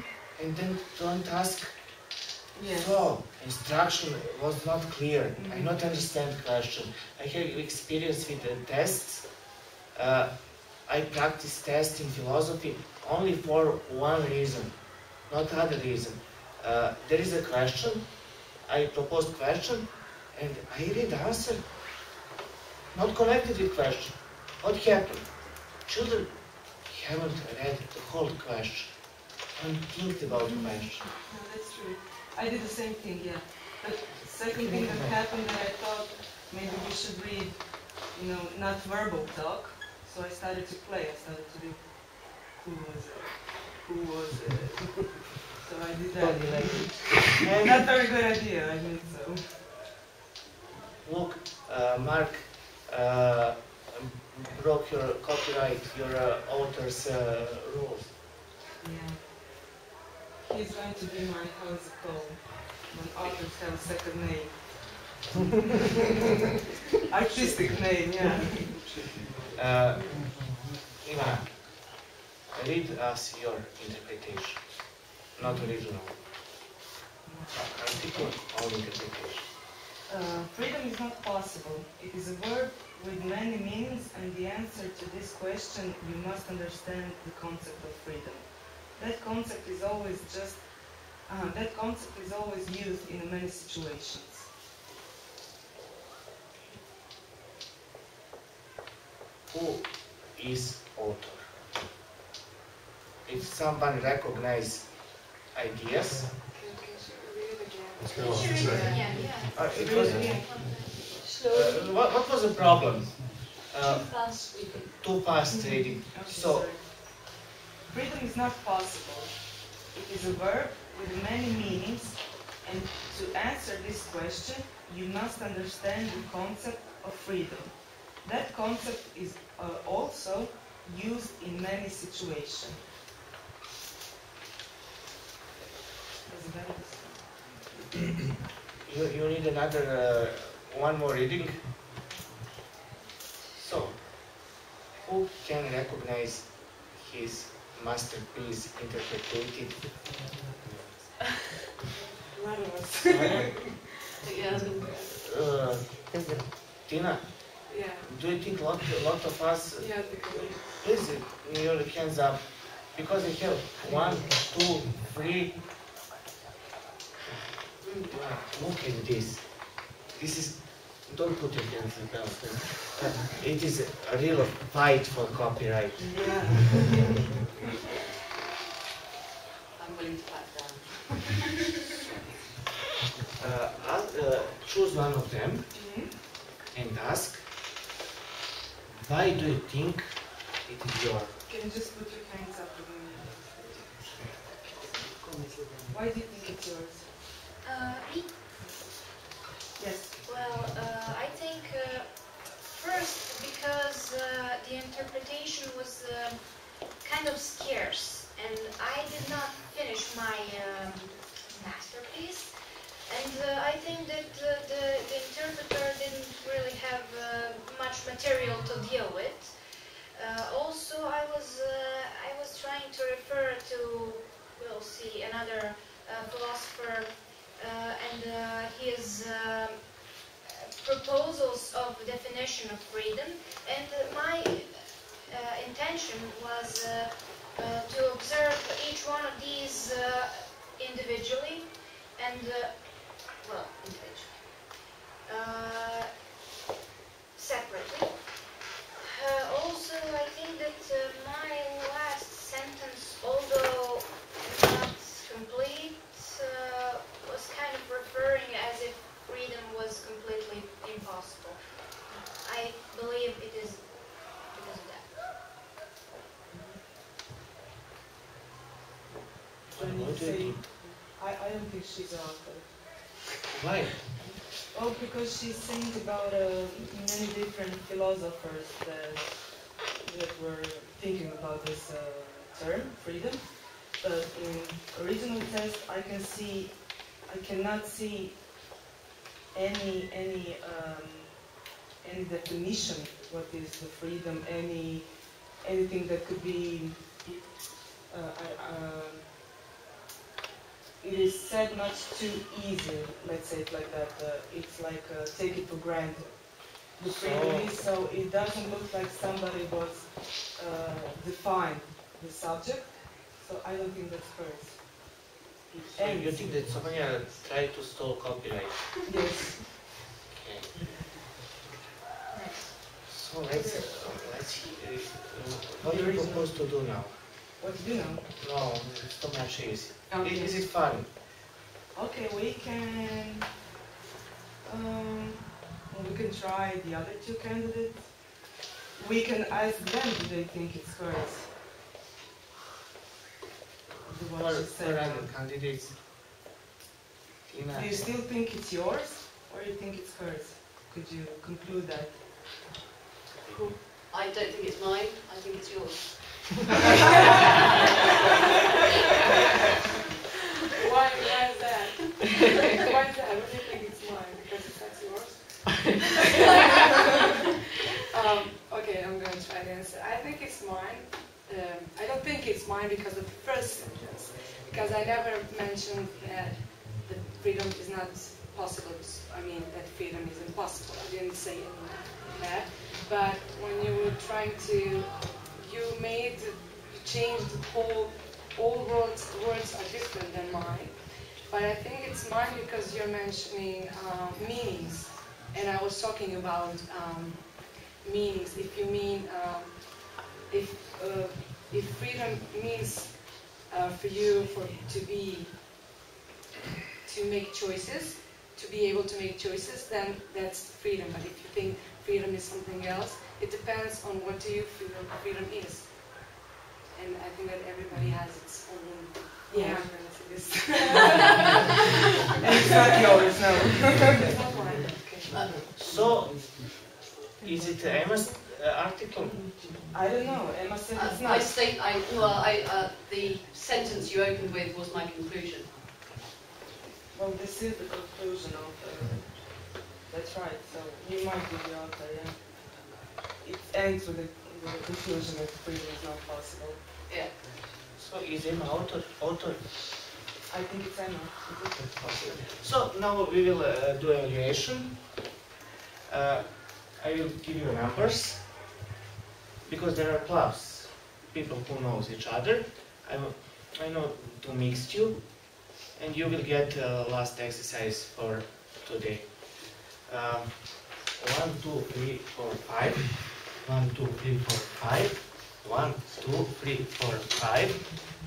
and then don't ask. Yes. So, instruction was not clear. I not understand question. I have experience with the tests. I practice tests in philosophy only for one reason, not other reason. There is a question, I propose question, and I read answer, not connected with question. What happened? Children haven't read the whole question and think about the question. No, that's true. I did the same thing, yeah. But the second thing that happened that I thought maybe we should read, you know, not verbal talk. So I started to play. I started to do who was it. So I did that. Not very good idea, I mean so. Look, Mark broke your copyright, your author's rules. Yeah. He's going to be my, how is it called, when authors have a second name. Artistic name, yeah. Ivana, read us your interpretation, not original. Article, own interpretation. Freedom is not possible. It is a word with many meanings, and the answer to this question, you must understand the concept of freedom. That concept is always used in many situations. Who is author? If someone recognizes ideas, what was the problem? Too fast reading. So, freedom is not possible. It is a verb with many meanings, and to answer this question, you must understand the concept of freedom. That concept is also used in many situations. You need another, one more reading. So, who can recognize his masterpiece interpreted? Tina? Yeah. Do you think lot of us? Yeah, Please, your hands up, because I have 1, 2, 3. Look at this. This is. Don't put your hands down. It is a real fight for copyright. Yeah. I'm willing to back down. Choose one of them and ask, why do you think it is yours? Can you just put your hands up again? Why do you think it's yours? Me? Yes. Well, I think first because the interpretation was kind of scarce, and I did not finish my masterpiece, and I think that the interpreter didn't really have much material to deal with. Also, I was Rossi, another philosopher, and his proposals of definition of freedom. And my intention was to observe each one of these individually, and well, individually, separately. Also, I think that my last sentence, although not complete, was kind of referring as if freedom was completely impossible. I believe it is because of that. I don't think she's an author. Why? Oh, because she's saying about many different philosophers that were thinking about this term, freedom. But in original text, I cannot see any definition. What is the freedom? Anything that could be. It is said much too easy, let's say it like that. It's like take it for granted. The freedom is, so it doesn't look like somebody was defined the subject, so I don't think that's correct. So you think that somebody tried to stall copyright? Yes. Okay. So let's see. What do you propose to do now? What to do now? No, it's too much easy. Okay. Is it fun? Okay, we can try the other two candidates. We can ask them, do they think it's correct? For other candidates. Do you still think it's yours, or you think it's hers? Could you conclude that? I don't think it's mine, I think it's yours. Why is that? Why is that? Why do you think it's mine? Because that's yours? Okay, I'm going to try to answer. I think it's mine. I don't think it's mine because of the first sentence. Because I never mentioned that freedom is not possible. I mean, that freedom is impossible. I didn't say that. But when you were trying to, you changed the whole, all words are different than mine. But I think it's mine because you're mentioning meanings. And I was talking about meanings. If you mean, if freedom means for you to make choices, to be able to make choices, then that's freedom. But if you think freedom is something else, it depends on what do you feel freedom is. And I think that everybody has its own answer to this. And it's not yours, no. It's not mine. Okay. So, is it Emma's article? I don't know. Emma said it's not. The sentence you opened with was my conclusion. Well, this is the conclusion of. That's right. So you might be the author, yeah. It ends with the conclusion that freedom is not possible. Yeah. So is Emma author? I think it's Emma. So now we will do evaluation. I will give you numbers because there are clubs, people who knows each other. I know to mix you, and you will get last exercise for today. 1, 2, 3, 4, 5. 1, 2, 3, 4, 5. 1, 2, 3, 4, 5.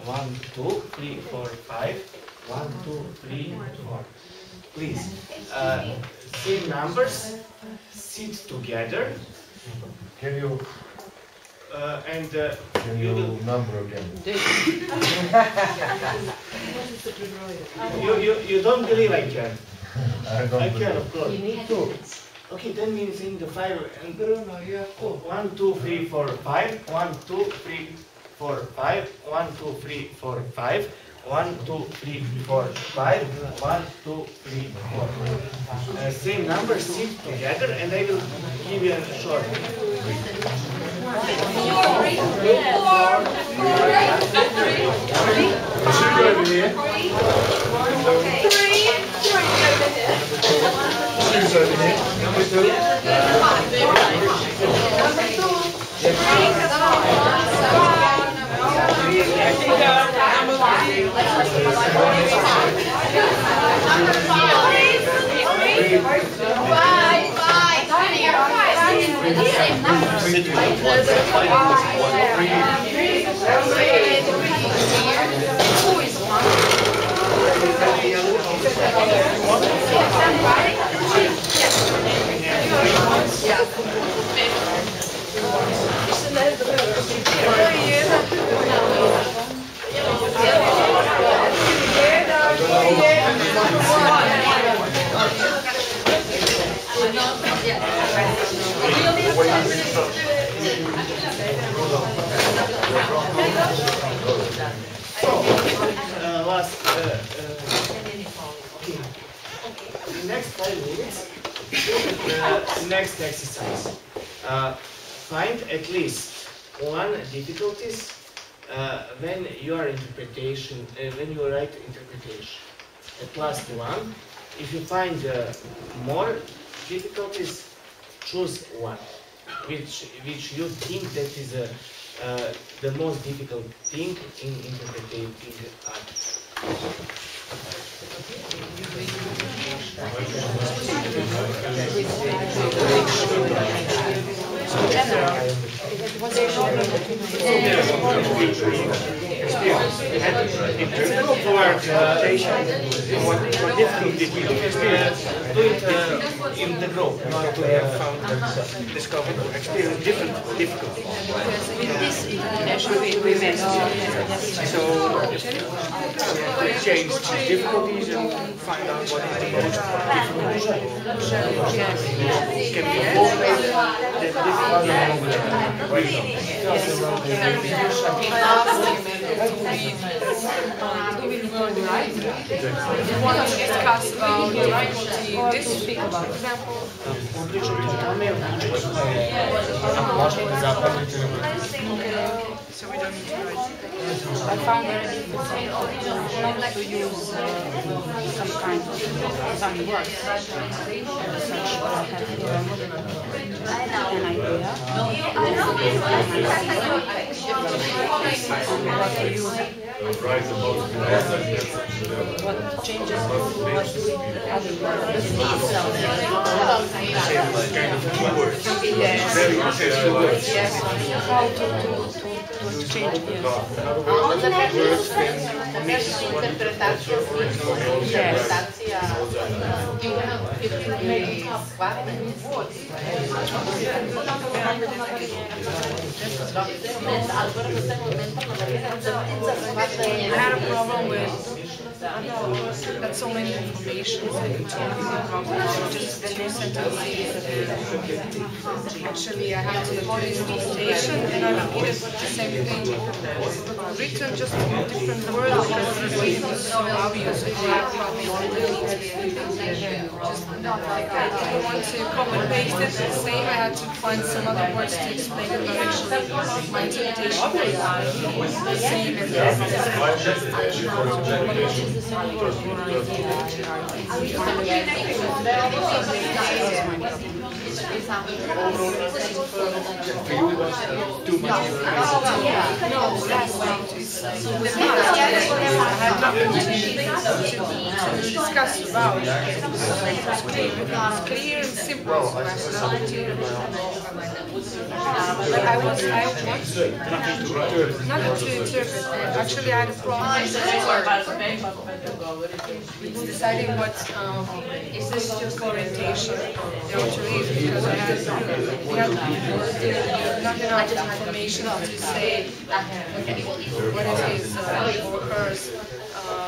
1, 2, 3, 4, 5. 1, 2, 3, 4. Please, same numbers, sit together. Can you you will number again? you don't believe I can? I don't believe. Can, of course. You need to. Okay, that means in the 5 and Bruno, you have 1, 2, 3, 4, 5. 1, 2, 3, 4, 5. 1, 2, 3, 4, 5. 1, 2, 3, 4, 5. 1, 2, 3, 4. Same numbers, sit together, and I will give you a short. 4, 5. over here. Choose over here. Number 2. The next 5 minutes, next exercise. Find at least one difficulties when you are when you write interpretation. At last one. If you find more difficulties, choose one, which you think that is the most difficult thing in interpreting art. Do it in the group. Discovered or experienced different difficulties. So we change difficulties and find out what is the most difficult. Can be formulated You want to discuss about difficulty in this, for example? So we don't need to write. I found very difficult to use some kind of some words. Such I have an idea. What changes what other words? Kind of keywords. Very essential words. How to change words can mix one I had a problem with that so many information just 2 sentences. Actually, I had to do interpretation and I repeated the same thing written, just different words because it was so obvious. Just not like I didn't want to copy and paste it the same. I had to find some other words to explain the direction of my interpretation. The same as too much to discuss about it. It's clear and simple. I want nothing to interpret. Actually, I had a problem with deciding what is this just orientation because I had not enough information to say what it is or her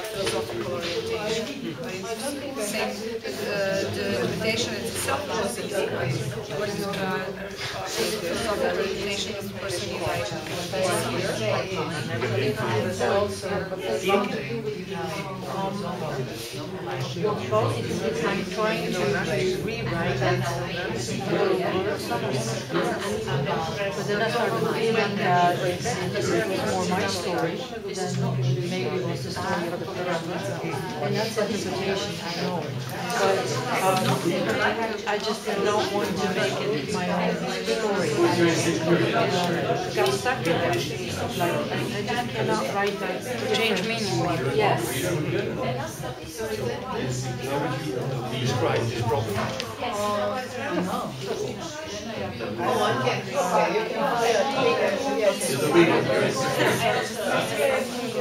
philosophical orientation. The interpretation itself was what is the interpretation of the person you write? I'm trying to rewrite that, but then I started feeling that if it was more my story, then maybe it was the story of the person. And that's interpretation, I know. But I just don't want to make it my own story. Got stuck in that. Like, I just cannot write that. Change meaning. Yes. Describe this problem.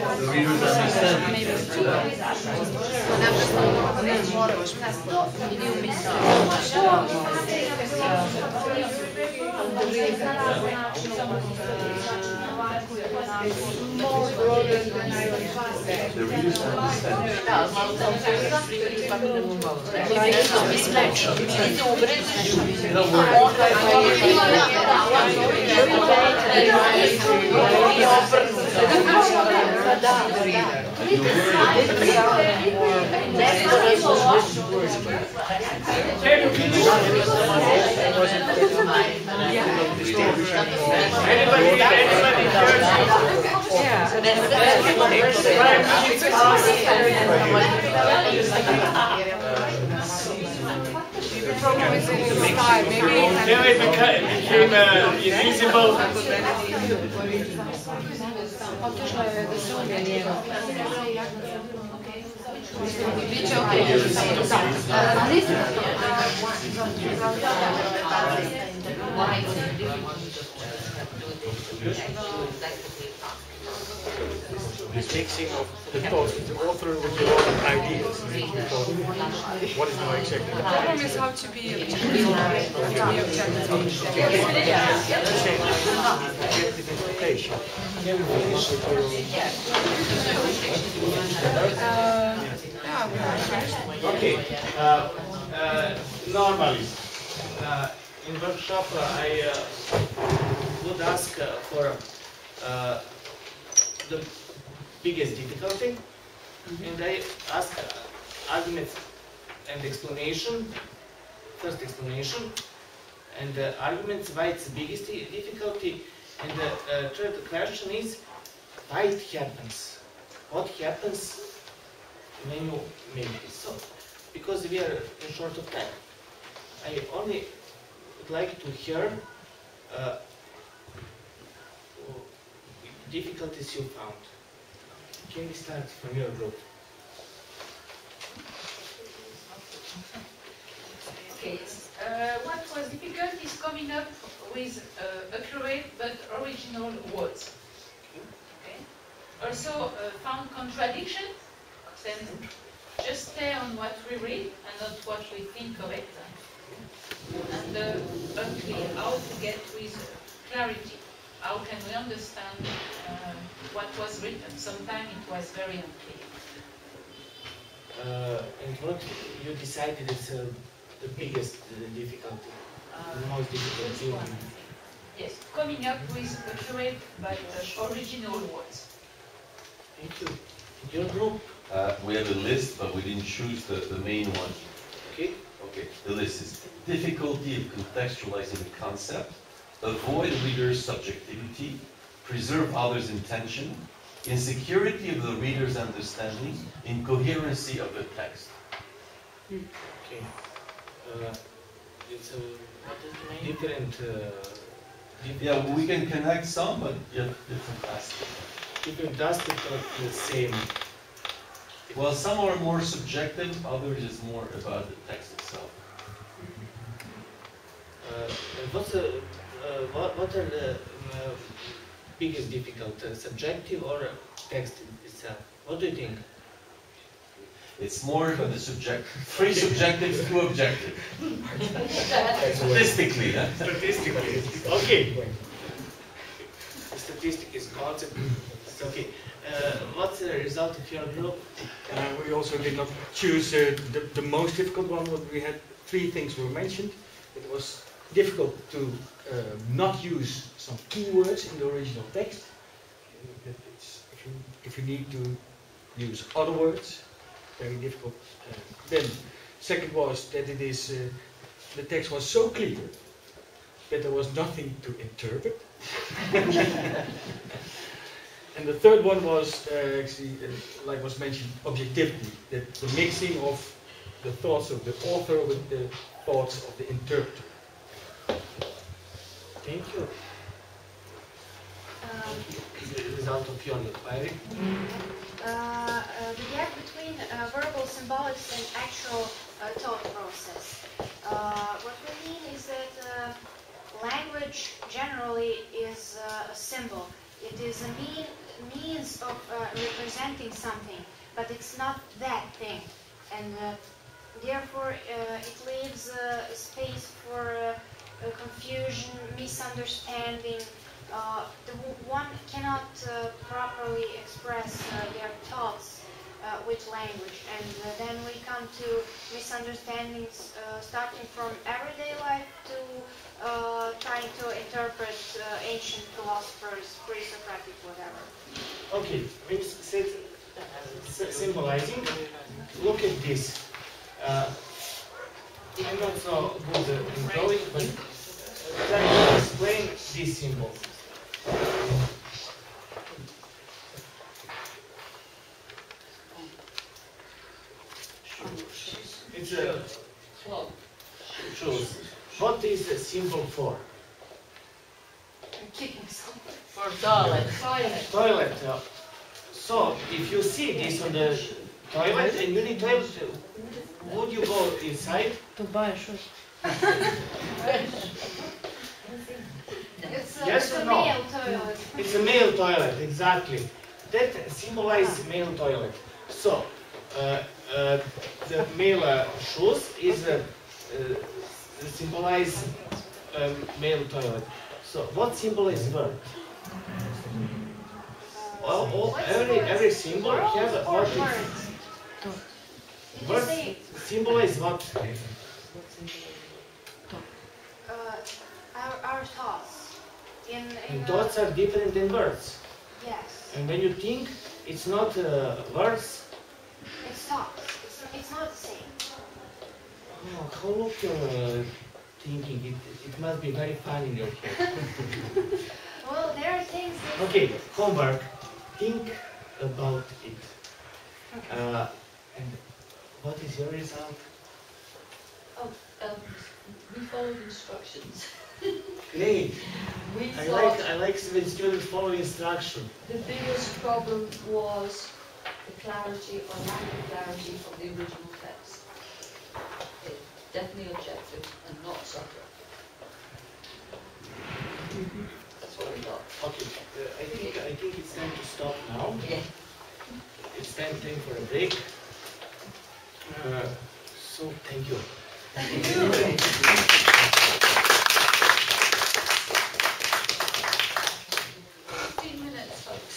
The readers understand. More broader than I was fasting. The readers understand. It became invisible. This mixing of the thoughts with the author with your own ideas. What is more exactly? The problem is how to be objective. Objective interpretation. Okay. Normally, in workshop, I would ask for the biggest difficulty, and I ask arguments and explanation, first explanation, and arguments why it's the biggest difficulty, and the third question is why it happens. What happens when you make this? So, because we are in short of time, I only would like to hear difficulties you found. Can we start from your group? Okay. What was difficult is coming up with accurate but original words. Okay. Also found contradiction, then just stay on what we read and not what we think of it. And unclear, how to get with clarity. How can we understand what was written? Sometimes it was very unclear. And what you decided is the biggest difficulty, the most difficult thing? Yes, coming up with accurate but original words. Thank you. Your group? We have a list, but we didn't choose the main one. Okay. Okay, the list is difficulty of contextualizing the concept, avoid reader's subjectivity, preserve others' intention, insecurity of the reader's understanding, incoherency of the text. Okay. It's different. Yeah, we can connect some, but yeah, different aspects. Different aspects, but the same. Well, some are more subjective, others is more about the text itself. What are the biggest difficulties, subjective or text itself? What do you think? It's more of the subject, 3 subjectives, 2 objective. Statistically, huh? Statistically. Okay. The statistic is concept. Okay. What's the result of your group? We also did not choose the most difficult one, but we had 3 things were mentioned. It was difficult to not use some keywords in the original text. If you need to use other words, very difficult. Then, second was that it is the text was so clear that there was nothing to interpret. And the third one was actually, like was mentioned, objectivity, that the mixing of the thoughts of the author with the thoughts of the interpreter. Thank you. The result of your inquiry? The gap between verbal symbolics and actual thought process. What we mean is that language generally is a symbol. It is a means of representing something, but it's not that thing. And therefore it leaves space for confusion, misunderstanding. One cannot properly express their thoughts with language, and then we come to misunderstandings starting from everyday life to trying to interpret ancient philosophers, pre-Socratic, whatever. Okay, when you said symbolizing, look at this. I'm not so good in drawing, but try to explain this symbol. It's a shoes. What is the symbol for? Kicking something. For toilet. Toilet. So, if you see this on the toilet and you need toilet, would you go inside? To buy shoes. Yes or no? Male toilet. It's a male toilet, exactly. That symbolizes male toilet. So, the male shoes is symbolize male toilet. So, what symbolizes word? Well, every symbol has a what is. Words symbolize what? Our thoughts. And thoughts are different than words. Yes. And when you think, it's not words. It's thoughts. It's not the same. Oh, how look you're thinking? It must be very fun in your head. Well, there are things that... Okay, homework. Think about it. And what is your result? Oh, we followed instructions. Great. We I thought like when students follow instruction. the biggest problem was the clarity or lack of clarity of the original text. It's definitely objective and not subjective. That's what we got. Okay, I think it's time to stop now. Yeah. It's time for a break. So thank you. Thank you. 15 minutes, folks.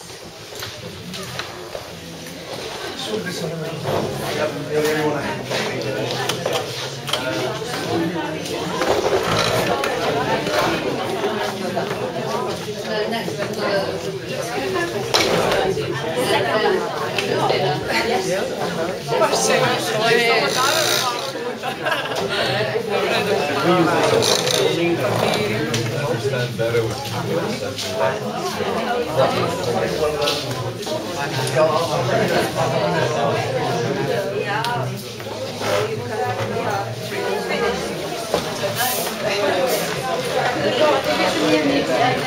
Next Understand better what you do.